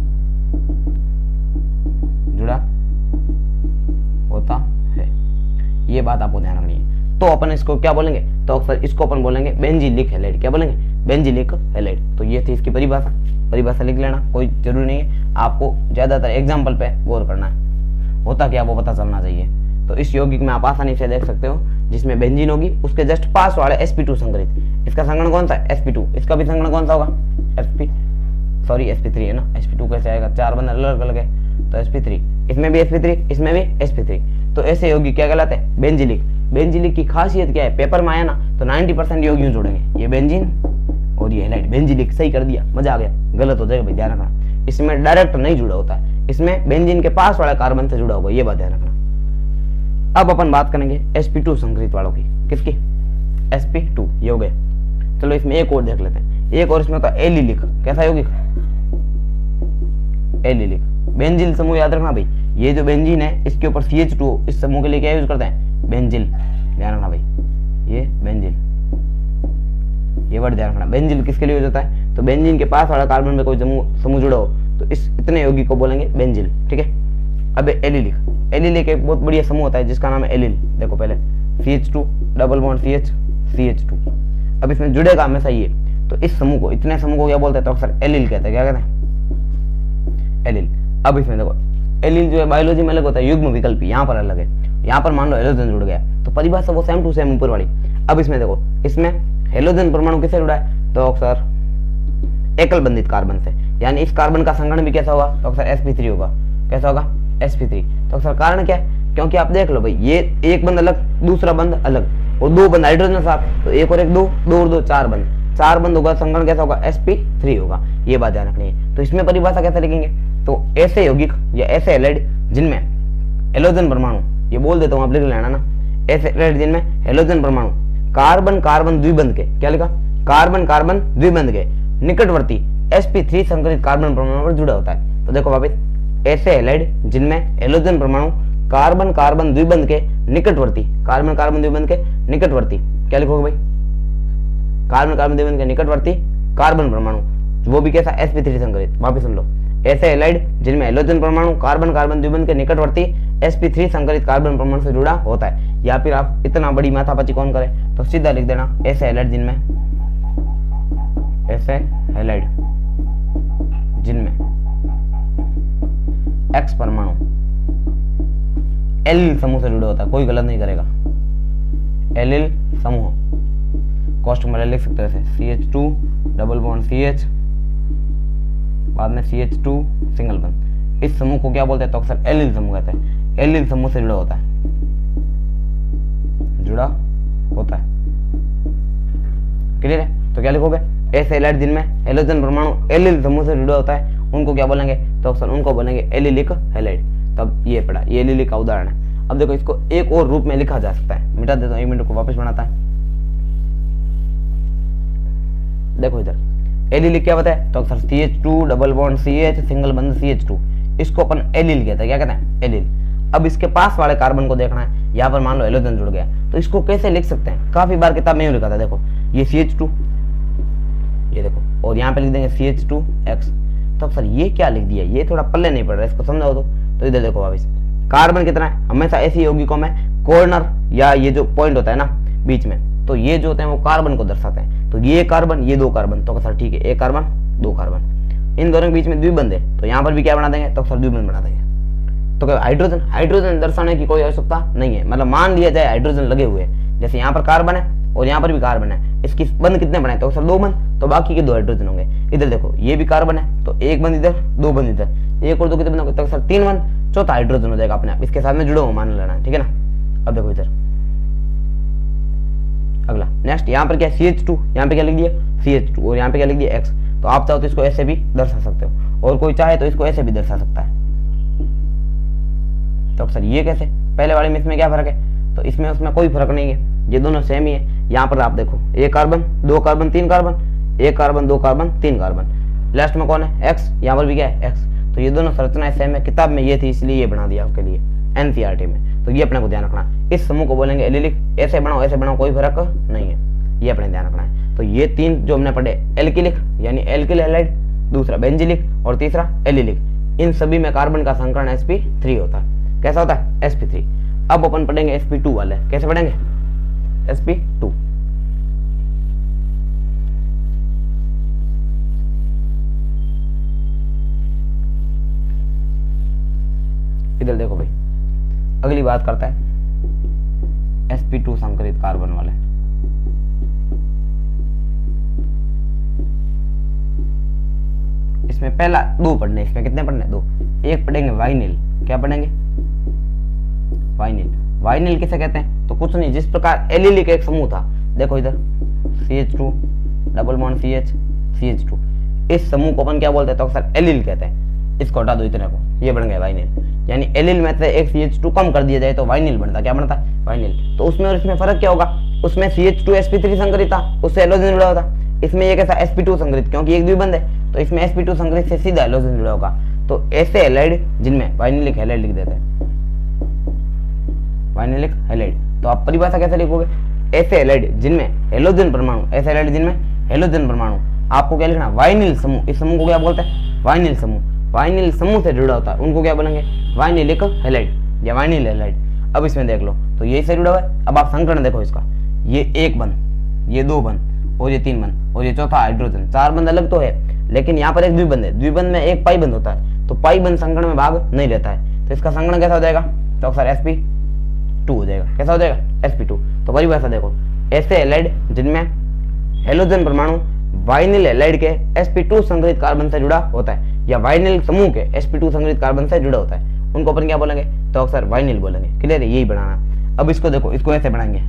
जुड़ा होता है। ये बात आपको ध्यान रखनी है। तो अपन इसको क्या बोलेंगे? तो अक्सर इसको अपन बोलेंगे बेंजिलिक हैलाइड। क्या बोलेंगे? Benzylic halide. तो ये थी इसकी परिभाषा, परिभाषा लिख लेना, कोई जरूरी नहीं है, आपको ज्यादातर एग्जाम्पल पे गौर करना है, होता क्या वो पता चलना चाहिए। तो इस यौगिक में आप आसानी से देख सकते हो, जिसमें बेंजीन होगी उसके जस्ट पास वाले sp2 संकरित। इसका संगठन कौन सा है? sp2। इसका भी संगठन कौन सा होगा? sp3 है ना, sp2 कैसे आएगा? 4 बंद अलग अलग है, तो sp3। इसमें भी sp3, इसमें भी sp3। तो ऐसे यौगिक क्या कहलाते हैं? बेंजिलिक। बेंजिलिक की खासियत क्या है? पेपर में आया ना तो 90% यौगिक जोड़ेंगे, ये बेंजीन और ये हैलाइड। बेंजिलिक सही कर दिया, मजा आ गया। गलत हो जाएगा भाई, ध्यान रखना। इसमें डायरेक्ट नहीं जुड़ा होता है, इसमें बेंजीन के पास वाला कार्बन से जुड़ा होगा, ये बात ध्यान रखना। अब अपन बात करेंगे sp2 संकरित वालों की। किसकी? sp2। ये हो गए। चलो इसमें एक और देख लेते हैं। एक और इसमें होता है एलिलिक। कैसा यौगिक? एलिलिक। बेंजिल समूह याद रखना भाई, ये जो बेंजीन है इसके ऊपर CH2, इस समूह के लिए क्या यूज करते हैं? बेंजिल। ध्यान रखना भाई, ये बेंजिल, ये वर्ड ध्यान रखना। बेंजिल किसके लिए यूज होता है? तो बेंजीन के पास वाला कार्बन में कोई समूह जुड़ा हो तो इस इतने यौगिक को बोलेंगे बेंजिल, ठीक है। अब एलिलिक। एलिलिक एक बहुत बढ़िया समूह होता है जिसका नाम है एलिल। देखो पहले CH2 double bond CH CH2। अब इसमें जुड़ेगा हमेशा ये, तो इस समूह को, इतने समूह को क्या बोलते हैं? तो अक्सर एलिल कहते हैं। क्या कहते हैं? एलिल। अब इसमें देखो एलिल जो है बायोलॉजी में अलग होता है, युग्म विकल्पी, यहाँ पर अलग है। यहाँ पर मान लो हेलोजन जुड़ गया तो परिभाषा वो सेम टू सेम ऊपर वाली। अब इसमें देखो, इसमें हेलोजन परमाणु किससे जुड़ा है? तो अक्सर एकल बंधित कार्बन से, यानी इस कार्बन का संगठन भी कैसा होगा? तो अक्सर sp3 होगा। कैसा होगा? sp3। तो अक्सर कारण क्या है? क्योंकि आप देख लो भाई, ये एक बंद अलग, दूसरा बंद अलग, और दो बंद हाइड्रोजन साथ, तो एक और एक दो, दो और दो 4 बंद, 4 बंद होगा, संगठन कैसा होगा? sp3 होगा। ये बात ध्यान रखनी है। तो इसमें परिभाषा कैसे लिखेंगे? तो ऐसे यौगिक या ऐसे हैलाइड जिनमें हेलोजन परमाणु, ये बोल देता हूं आप लिख लेना ना, ऐसे हैलाइड जिनमें हेलोजन परमाणु कार्बन कार्बन द्विबंध के, क्या लिखा? कार्बन कार्बन द्विबंध के निकटवर्ती sp3 संकरित कार्बन परमाणु पर जुड़ा होता है। तो देखो वापिस, ऐसे हैलाइड जिनमें हेलोजन परमाणु कार्बन कार्बन द्विबंध के निकटवर्ती, कार्बन कार्बन द्विबंध के निकटवर्ती, क्या लिखोगे भाई? कार्बन कार्बन द्विबंध के निकटवर्ती कार्बन परमाणु वो भी कैसा, sp3 संकरित। वापस सुन लो, ऐसे हैलाइड जिनमें हैलोजन परमाणु कार्बन कार्बन द्विबंध के निकटवर्ती sp3 संकरित कार्बन परमाणु से जुड़ा होता है। या फिर आप इतना बड़ी माथापच्ची कौन करे, तो सीधा लिख देना ऐसे हैलाइड जिनमें, ऐसे हैलाइड जिनमें X परमाणु एलिल समूह से जुड़ा होता है। कोई गलत नहीं करेगा, एलिल समूह, कॉस्ट में लिख सकते हो ऐसे CH2 डबल बॉन्ड CH, बाद में CH2 सिंगल बॉन्ड। इस समूह को क्या बोलते हैं, तो अक्सर एलिल समूह कहते हैं। एलिल समूह से जुड़ा होता है, जुड़ा होता है। क्लियर है? तो क्या लिखोगे, ऐसे हैलाइड जिनमें हैलोजन परमाणु एलिल समूह से जुड़ा होता है उनको क्या बोलेंगे, तो अक्सर उनको बोलेंगे एलिलिक हैलाइड। तब ये पढ़ा, ये एलिलिक का उदाहरण है। अब देखो इसको एक और रूप में लिखा जा सकता है, मिटा देता हूं, 1 मिनट को वापस बनाता है। देखो इधर एलिलिक क्या बताया, तो अक्सर CH2 double bond CH single बंद CH2, इसको अपन एलिल कहते हैं। क्या कहते हैं, एलिल। अब इसके पास वाले कार्बन को देखना है, यहाँ पर मान लो हैलोजन जुड़ गया, तो इसको कैसे लिख सकते हैं, काफी बार किताब में लिखा था। देखो ये CH2, ये देखो, और यहाँ पे लिख देंगे CH2X। तो सर ये क्या लिख दिया, ये थोड़ा पल्ले नहीं पड़ रहा है, इसको समझाओ तो इधर देखो वापस, कार्बन कितना है, हमेशा ऐसी यौगिकों में कॉर्नर या ये जो पॉइंट होता है ना बीच में, तो ये जो होते हैं वो कार्बन को दर्शाते हैं। तो ये कार्बन, ये 2 कार्बन, तो सर ठीक है, 1 कार्बन 2 कार्बन, इन दोनों के बीच में द्विबंध है, तो यहाँ पर भी क्या बना देंगे, तो सर द्विबंध बना देंगे। तो क्या हाइड्रोजन, हाइड्रोजन दर्शाने की कोई आवश्यकता नहीं है। मतलब मान लिया जाए हाइड्रोजन लगे हुए हैं, जैसे यहाँ पर कार्बन है और यहाँ पर भी कार्बन है, इसकी बंद कितने बने, तो सर 2 बंद, तो बाकी के 2 हाइड्रोजन होंगे। इधर देखो ये भी कार्बन है, तो 1 बंद इधर, 2 बंद इधर, 1 और 2 कितने बने, तो सर 3 बंद, चौथा हाइड्रोजन हो जाएगा अपने आप, इसके साथ में जुड़े हुए मान लेना है, ठीक है ना। अब देखो इधर अगला नेक्स्ट, यहाँ पर क्या CH2, यहाँ पे क्या लिख दिया CH2 और यहाँ पे क्या लिख दिया X। तो आप चाहो तो इसको ऐसे भी दर्शा सकते हो, और कोई चाहे तो इसको ऐसे भी दर्शा सकता है। तो अक्सर ये कैसे, पहले वाले में इसमें क्या फर्क है, तो इसमें उसमें कोई फर्क नहीं है, ये दोनों सेम ही है। यहाँ पर आप देखो 1 carbon 2 carbon 3 carbon, 1 carbon 2 carbon 3 carbon, last में कौन है X, यहाँ पर भी क्या है X। तो ये दोनों संरचनाएं सेम है, किताब में ये थी इसलिए ये बना दिया आपके लिए NCERT में। तो ये अपने को ध्यान रखना, इस समूह को बोलेंगे एलिलिक, ऐसे बनाओ कोई फर्क नहीं है, ये अपने ध्यान रखना है। तो ये 3 जो हमने पढ़े, एल्किलिक यानी एल्किल हैलाइड, दूसरा बेंजिलिक और तीसरा एलिलिक, इन सभी में कार्बन का संकरण sp3 होता है। कैसा होता है, sp3। अब अपन पढ़ेंगे sp2 वाले, कैसे पढ़ेंगे sp2। इधर देखो भाई, अगली बात करता है sp2 संकरित कार्बन वाले। इसमें पहला 2 पढ़ने, इसमें कितने पढ़ने, 2। एक पढ़ेंगे वाइनिल, क्या पढ़ेंगे, वाइनिल। वाइनिल किसे कहते हैं, तो कुछ नहीं, जिस प्रकार एलिलिक एक समूह था, देखो इधर CH2 double bond CH CH2, इस समूह को अपन क्या बोलते हैं, तो अक्सर एलिल कहते हैं। इसको हटा दो इतने को, ये बन गया वाइनिल। यानी एलिल में से एक CH2 कम कर दिया जाए तो वाइनिल बनता, क्या बनता, वाइनिल। तो उसमें और इसमें फर्क क्या होगा, उसमें CH2 sp3 संकरित था, उससे हैलोजन जुड़ा होता। इसमें ये कैसा sp2 संकरित, क्योंकि एक द्विबंध है, तो इसमें sp2 संकरित से सीधा हैलोजन जुड़ा होगा। तो ऐसे हैलाइड जिनमें वाइनिलिक हैलाइड लिख देते हैं, वाइनिलिक हैलाइड। तो आप परिभाषा कैसे लिखोगे, ऐसे हैलाइड जिनमें हैलोजन परमाणु, ऐसे हैलाइड जिनमें हैलोजन परमाणु, आपको क्या लिखना, वाइनिल समूह। इस समूह को क्या बोलते हैं, वाइनिल समूह। वाइनिल समूह से जुड़ा होता है उनको क्या बोलेंगे, वाइनिलिक हैलाइड या वाइनिल हैलाइड। अब इसमें देख लो, तो यही से जुड़ा हुआ है। अब आप संकरण देखो इसका, ये 1 बंद, ये 2 बंद और ये 3 बंद और ये चौथा हाइड्रोजन, 4 बंद अलग तो है, लेकिन यहाँ पर एक द्विबंध है, द्विबंध में एक पाई बंद होता है, तो पाई बंद संकरण में भाग नहीं लेता है। तो इसका संकरण कैसा हो जाएगा, तो अक्सर sp2 हो जाएगा। कैसा हो जाएगा, sp2। तो परिभाषा देखो, ऐसे हैलाइड जिनमें हैलोजन परमाणु वाइनिल हैलाइड के sp2 संकरित कार्बन से जुड़ा होता है, या वाइनिल समूह के sp2 संकरित कार्बन से जुड़ा होता है, उनको अपन क्या बोलेंगे, तो अक्सर वाइनिल बोलेंगे। क्लियर है, यही बनाना। अब इसको देखो, इसको ऐसे बनाएंगे,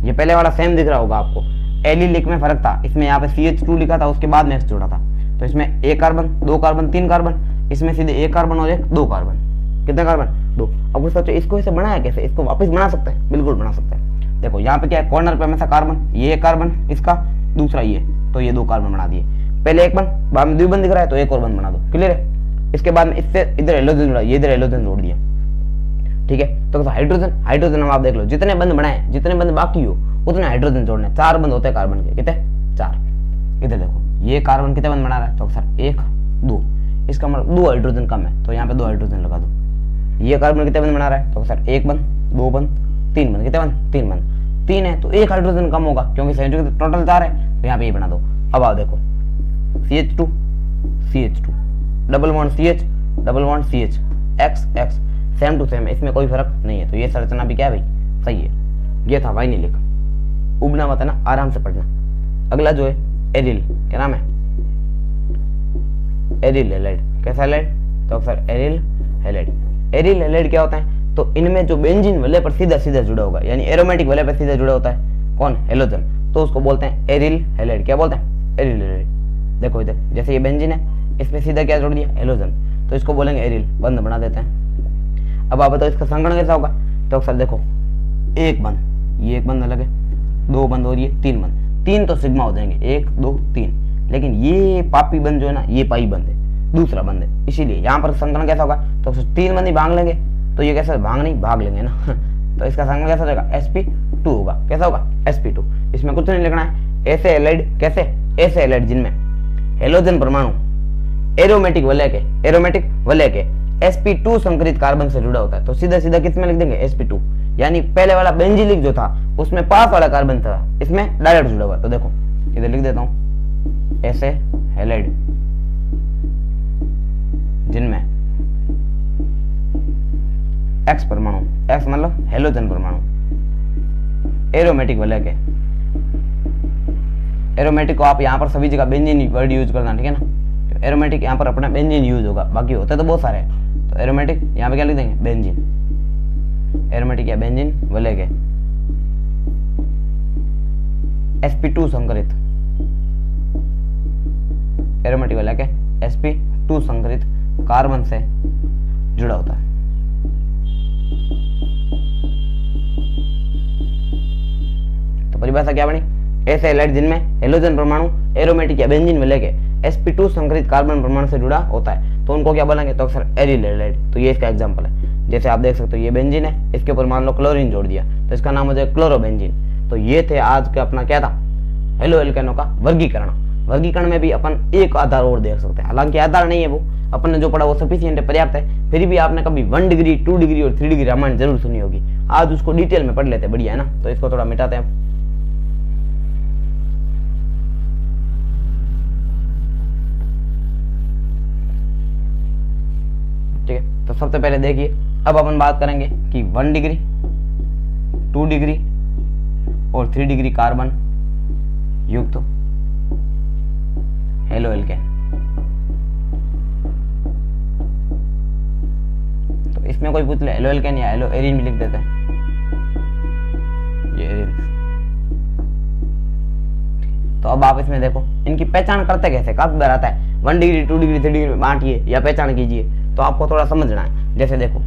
ये पहले वाला सेम दिख रहा होगा आपको, एलिलिक में फर्क था, इसमें यहाँ पे CH2 लिखा था, उसके बाद में X जोड़ा था। तो इसमें 1 कार्बन 2 कार्बन 3 कार्बन, इसमें सीधे 1 कार्बन और 2 कार्बन, कितने कार्बन, 2। अब सोचो इसको ऐसे बनाया कैसे, इसको वापस बना सकते हैं, बिल्कुल बना सकते हैं। देखो यहाँ पे क्या है, कॉर्नर पे हमेशा कार्बन, ये 1 कार्बन इसका, दूसरा ये, तो ये 2 कार्बन बना दिए। पहले 1 बंद, बाद में द्विबंध दिख रहा है तो 1 और बंद बना दो। क्लियर है। इसके बाद में इससे इधर हैलोजन जोड़ा, ये इधर हैलोजन जोड़ दिया, ठीक है। तो हाइड्रोजन, हाइड्रोजन हम आप देख लो, जितने बंद बनाए, जितने बंद बाकी हो उतने हाइड्रोजन जोड़ने, 4 बंद होते हैं कार्बन के, कितने, 4। इधर देखो, ये कार्बन कितने बंद बना रहा है, तो सर 1 2, इसका मतलब 2 हाइड्रोजन कम है, तो यहाँ पे 2 हाइड्रोजन लगा दो। ये कार्बन कितने बंद बना रहा है, तो सर 1 बंद 2 बंद 3 बंद, कितने बंद 3 बंद, 3 है तो 1 हाइड्रोजन कम होगा क्योंकि संयोजक टोटल 4 है, तो यहाँ पे ये बना दो। अब आप देखो CH2 CH2 double bond CH double bond CH X X same to same, इसमें कोई फर्क नहीं है, तो ये संरचना भी क्या है भाई, सही है। ये था वाइनिलिक, उबना मत है ना, आराम से पढ़ना। अगला जो है एरिल, क्या नाम है, एरिल हैलाइड। कैसा हैलाइड, तो sir aryl halide. Aryl halide क्या होता है, तो इनमें जो बेंजीन वलय पर सीधा सीधा जुड़ा होगा, यानी एरोमेटिक वलय पर सीधा जुड़ा होता है कौन, हेलोजन, तो उसको बोलते हैं एरिल हैलाइड। क्या बोलते हैं, एरिल हैलाइड। देखो इधर जैसे ये बेंजीन है, इसमें सीधा क्या जोड़ दिया, हेलोजन, तो इसको बोलेंगे एरिल, बंद बना देते हैं। अब आप बताओ इसका संगठन कैसा होगा, तो सर देखो 1 बंद, ये 1 बंद अलग है, 2 बंद और ये 3 बंद, 3 तो सिग्मा हो जाएंगे, 1 2 3, लेकिन ये पापी बंद जो है ना, ये पाई बंद है, दूसरा बंद है, इसीलिए यहाँ पर संगठन कैसा होगा, तो 3 बंद ही भाग लेंगे, तो ये कैसा भाग नहीं भाग लेंगे ना तो इसका संगठन कैसा हो जाएगा, sp2 होगा। कैसा होगा, sp2। इसमें कुछ नहीं लिखना है, ऐसे हैलाइड, कैसे ऐसे हैलाइड जिनमें हेलोजन परमाणु एरोमेटिक वलय के sp2 संकरित कार्बन से जुड़ा होता है, तो सीधा सीधा किस में लिख देंगे, sp2, यानी पहले वाला बेंजीलिक जो था उसमें पास वाला कार्बन था, इसमें डायरेक्ट जुड़ा हुआ। तो देखो इधर लिख देता हूं, ऐसे हैलाइड जिनमें X परमाणु, X मतलब हेलोजन परमाणु एरोमेटिक वलय के, एरोमेटिक को आप यहाँ पर सभी जगह बेंजीन वर्ड यूज करना, ठीक है ना, एरोमेटिक यहाँ पर अपना बेंजीन यूज होगा, बाकी होते तो बहुत सारे, तो एरोमेटिक यहाँ पे क्या लिख देंगे, बेंजीन, एरोमेटिक या बेंजीन वलय के sp2 संकरित, एरोमेटिक वलय के sp2 संकरित कार्बन से जुड़ा होता है। तो परिभाषा क्या बनी, ऐसे हैलाइड जिनमें हेलोजन परमाणु एरोमेटिक या बेंजीन वलय के sp2 संकरित कार्बन परमाणु से जुड़ा होता है, तो उनको क्या बोलेंगे, तो अक्सर एरिल हैलाइड। तो ये इसका एग्जांपल है, जैसे आप देख सकते हो ये बेंजीन है, इसके ऊपर मान लो क्लोरीन जोड़ दिया, तो इसका नाम हो जाएगा क्लोरोबेंजीन। तो ये थे आज का अपना क्या था, हेलो एल्केनों का वर्गीकरण। वर्गीकरण में भी अपन एक आधार और देख सकते हैं, हालांकि आधार नहीं है वो, अपन ने जो पढ़ा वो सफिशिएंट है, पर्याप्त है, फिर भी आपने कभी 1 डिग्री 2 डिग्री और 3 डिग्री रामायण जरूर सुनी होगी, आज उसको डिटेल में पढ़ लेते, बढ़िया है ना। तो इसको थोड़ा मिटाते हैं। ठीक है, तो सबसे पहले देखिए, अब अपन बात करेंगे कि 1 डिग्री 2 डिग्री और 3 डिग्री कार्बन युक्त हेलो एल्केन। तो इसमें कोई पूछ ले हेलो एल्केन या हेलो एरिन भी लिख देते हैं, ये एरिन। तो अब आप इसमें देखो इनकी पहचान करते कैसे, काफी बार आता है 1 डिग्री 2 डिग्री 3 डिग्री में बांटिए या पहचान कीजिए, तो आपको थोड़ा समझना है। जैसे देखो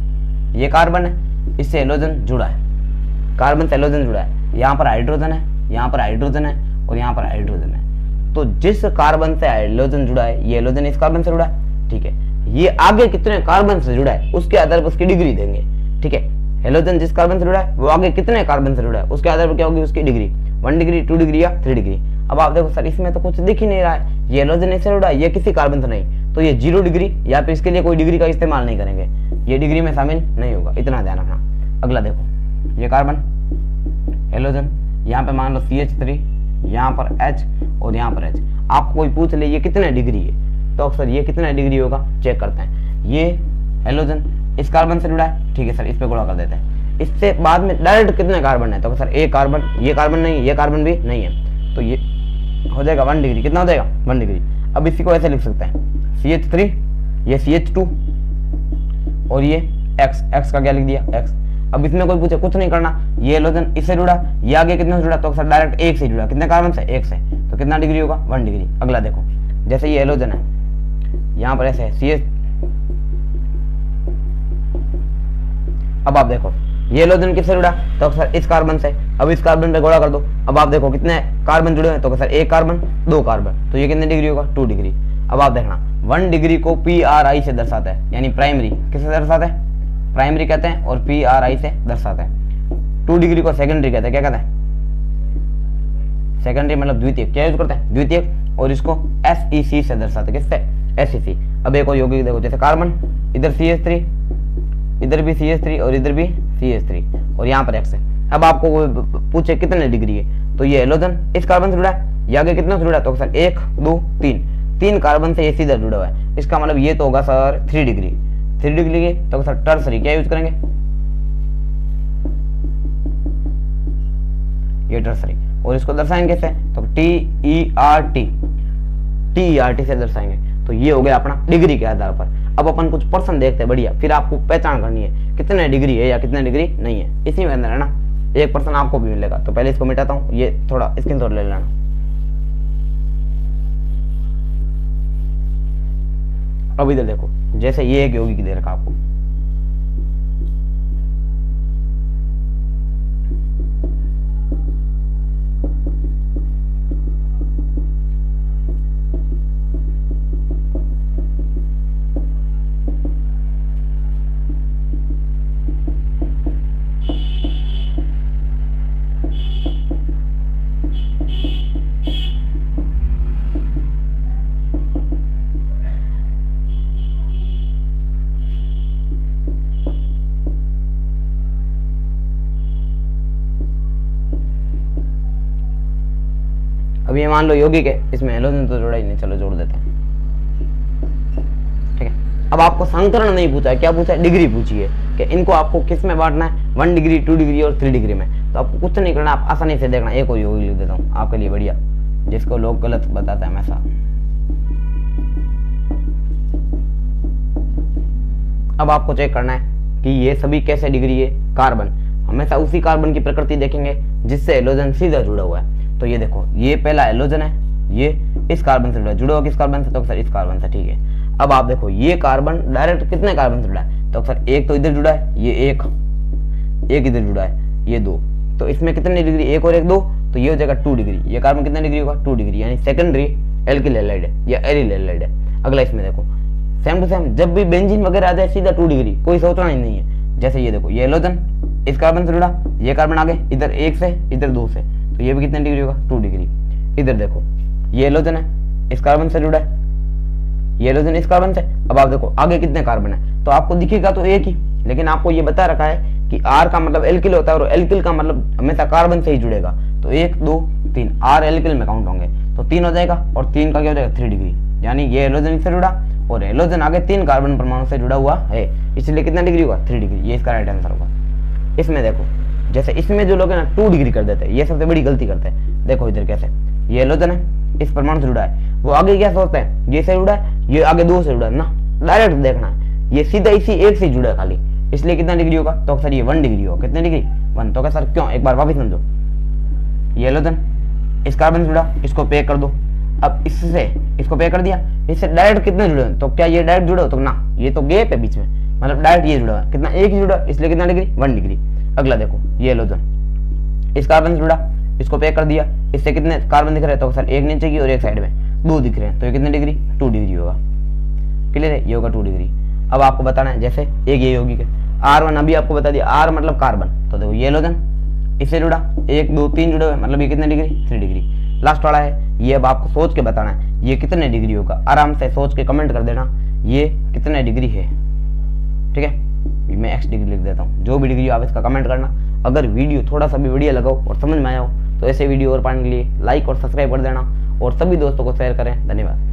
ये कार्बन है, इससे हेलोजन जुड़ा है, कार्बन से हेलोजन जुड़ा है, यहाँ पर हाइड्रोजन है, यहाँ पर हाइड्रोजन है और यहाँ पर हाइड्रोजन है। तो जिस कार्बन से हाइड्रोजन जुड़ा है, ये हेलोजन इस कार्बन से जुड़ा है, ठीक है, ये आगे कितने कार्बन से जुड़ा है उसके आधार पर उसकी डिग्री देंगे, ठीक है। हेलोजन जिस कार्बन से जुड़ा है वो आगे कितने कार्बन से जुड़ा है उसके आधार पर क्या होगी उसकी डिग्री, 1 डिग्री 2 डिग्री या 3 डिग्री। अब आप देखो सर इसमें तो कुछ दिख ही नहीं रहा है, ये हेलोजन इससे जुड़ा है, ये किसी कार्बन से नहीं, तो ये 0 डिग्री या फिर इसके लिए कोई डिग्री का इस्तेमाल नहीं करेंगे, ये डिग्री में शामिल नहीं होगा, इतना ध्यान रखना। अगला देखो ये कार्बन हेलोजन, यहाँ पे मान लो CH3, यहाँ पर H और यहाँ पर H। आपको कोई पूछ ले ये कितने डिग्री है, तो अक्सर ये कितने डिग्री होगा चेक करते हैं। ये हेलोजन इस कार्बन से जुड़ा है, ठीक है सर, इस पे गुणा कर देते हैं। इससे बाद में डायरेक्ट कितने कार्बन है, तो सर एक कार्बन, ये कार्बन नहीं, ये कार्बन भी नहीं है, तो ये हो जाएगा 1 डिग्री। कितना हो जाएगा 1 डिग्री। अब इसी को ऐसे लिख सकते हैं CH3, ये CH2 और ये X का क्या लिख दिया X। अब इसमें कोई पूछे कुछ नहीं करना, ये हेलोजन इससे जुड़ा, ये आगे कितने से जुड़ा, तो सर डायरेक्ट 1 से जुड़ा, कितने कार्बन से 1 से, तो कितना डिग्री होगा 1 डिग्री। अगला देखो जैसे ये हेलोजन है, यहाँ पर ऐसे है CH। अब आप देखो ये हेलोजन किससे जुड़ा, तो सर इस कार्बन से, अब इस कार्बन पे गुणा कर दो। अब आप देखो कितने कार्बन जुड़े हैं, तो सर 1 कार्बन 2 कार्बन, तो ये कितने डिग्री होगा 2 डिग्री। अब आप देखना 1 डिग्री को PRI से दर्शाता है, यानी प्राइमरी किससे दर्शाता है, प्राइमरी कहते हैं, और PRI से दर्शाते हैं। 2 डिग्री को सेकेंडरी कहते हैं, क्या कहते हैं सेकेंडरी, मतलब द्वितीय, क्या यूज करते हैं द्वितीय। और इसको SEC से दर्शाते, किससे? SEC। अब एक और यौगिक देखो, जैसे कार्बन, इधर CH3, इधर भी CH3 और इधर भी CH3 और यहाँ पर X है। अब आपको पूछे कितने डिग्री है, तो ये हेलोजन इस कार्बन से जुड़ा है, ये आगे कितना से जुड़ा है, तो सर 1 2 3 कार्बन से ये सीधा जुड़ा हुआ है। इसका मतलब ये तो होगा सर 3 डिग्री। 3 डिग्री के तो सर टर्सरी क्या यूज करेंगे, ये टर्सरी। और इसको दर्शाएंगे कैसे, तो TERT से दर्शाएंगे। तो ये हो गया अपना डिग्री के आधार पर। अब अपन कुछ पर्सन देखते हैं बढ़िया, फिर आपको पहचान करनी है कितने डिग्री है या कितने डिग्री नहीं है। इसी में अंदर है ना, एक पर्सन आपको भी मिलेगा। तो पहले इसको मिटाता हूँ, ये थोड़ा स्क्रीनशॉट ले लेना। अब इधर देखो, जैसे ये एक यौगिक दे रखा आपको, अब ये मान लो यौगिक है, इसमें हेलोजन तो जोड़ा ही नहीं, चलो जोड़ देते हैं, ठीक है। अब आपको संकरण नहीं पूछा है, क्या पूछा है, डिग्री पूछी है कि इनको आपको किस में बांटना है, 1 डिग्री 2 डिग्री और 3 डिग्री में। तो आपको कुछ नहीं करना, आप आसानी से देखना। एक और यौगिक लिख देता हूँ आपके लिए बढ़िया, जिसको लोग गलत बताते हैं हमेशा। अब आपको चेक करना है कि ये सभी कैसे डिग्री है। कार्बन, हमेशा उसी कार्बन की प्रकृति देखेंगे जिससे हेलोजन सीधा जुड़ा हुआ है। तो ये देखो, ये पहला हेलोजन है, ये इस कार्बन से जुड़ा है, किस कार्बन से, तो सर इस कार्बन से, ठीक है। अब आप देखो, ये कार्बन डायरेक्ट कितने कार्बन से जुड़ा है, तो सर एक तो इधर जुड़ा है, ये एक इधर जुड़ा है, ये 2। तो इसमें कितनी डिग्री, 1 और 1 2, तो ये हो जाएगा 2 डिग्री। ये कार्बन कितने डिग्री होगा, 2 डिग्री, यानी सेकेंडरी एल्किल हैलाइड है या एरिल हैलाइड है। अगला इसमें देखो, सेम टू सेम, जब भी बेंजीन वगैरह आ जाए सीधा 2 डिग्री, कोई सोचना ही नहीं है। जैसे ये देखो, ये हेलोजन इस कार्बन से जुड़ा, ये कार्बन आगे इधर 1 से इधर 2 से, तो ये भी कितने डिग्री होगा, 2 डिग्री। इधर देखो, ये हेलोजन है इस कार्बन से जुड़ा है, ये हेलोजन इस कार्बन से। अब आप देखो आगे कितने कार्बन है, तो आपको दिखेगा तो एक ही, लेकिन आपको ये बता रखा है कि R का मतलब एल्किल होता है और एल्किल का मतलब हमेशा कार्बन से ही जुड़ेगा। तो 1 2 3 R एल्किल में काउंट होंगे, तो 3 हो जाएगा और 3 का क्या हो जाएगा, 3 डिग्री। यानी ये हेलोजन इससे जुड़ा और हेलोजन आगे 3 कार्बन परमाणु से जुड़ा हुआ है, इसलिए कितना डिग्री होगा, 3 डिग्री। ये इसका राइट आंसर होगा। इसमें देखो, जैसे इसमें जो लोग है ना 2 डिग्री कर देते हैं, ये सबसे बड़ी गलती करते हैं। देखो इधर कैसे, ये हेलोजन है इस परमाणु से जुड़ा है, वो आगे क्या सोचते हैं, ये से जुड़ा है, ये आगे 2 से जुड़ा है ना, डायरेक्ट देखना है, ये सीधा इसी एक से जुड़ा है खाली, इसलिए कितना डिग्री होगा, तो सर ये 1 डिग्री होगा। कितने डिग्री, 1। तो क्या सर क्यों, एक बार वापिस समझो, ये हेलोजन इस कार्बन से जुड़ा, इसको पे कर दो। अब इससे इसको पे कर दिया, इससे डायरेक्ट कितने जुड़े हैं, तो क्या ये डायरेक्ट जुड़े हो, तो ना, ये तो गैप है बीच में, मतलब डायरेक्ट ये जुड़ा है, कितना, एक ही जुड़ा, इसलिए कितना डिग्री, 1 डिग्री। अगला देखो, ये हेलोजन इस कार्बन से जुड़ा, इसको पे कर दिया, इससे कितने कार्बन दिख रहे हैं, तो सर एक नीचे की और एक साइड में 2 दिख रहे हैं, तो ये कितने डिग्री, 2 डिग्री होगा। क्लियर है, ये होगा 2 डिग्री। अब आपको बताना है, जैसे एक ये यौगिक है R1, अभी आपको बता दिया, R मतलब कार्बन, तो देखो ये हेलोजन इससे जुड़ा, 1 2 3 जुड़े हुए, मतलब ये कितने डिग्री, 3 डिग्री। लास्ट वाला है, ये अब आपको सोच के बताना है ये कितने डिग्री होगा, आराम से सोच के कमेंट कर देना ये कितने डिग्री है, ठीक है। मैं x डिग्री लिख देता हूँ, जो भी डिग्री आप इसका कमेंट करना। अगर वीडियो थोड़ा सा भी बढ़िया लगाओ और समझ में आया हो तो ऐसे वीडियो और पाने के लिए लाइक और सब्सक्राइब कर देना और सभी दोस्तों को शेयर करें। धन्यवाद।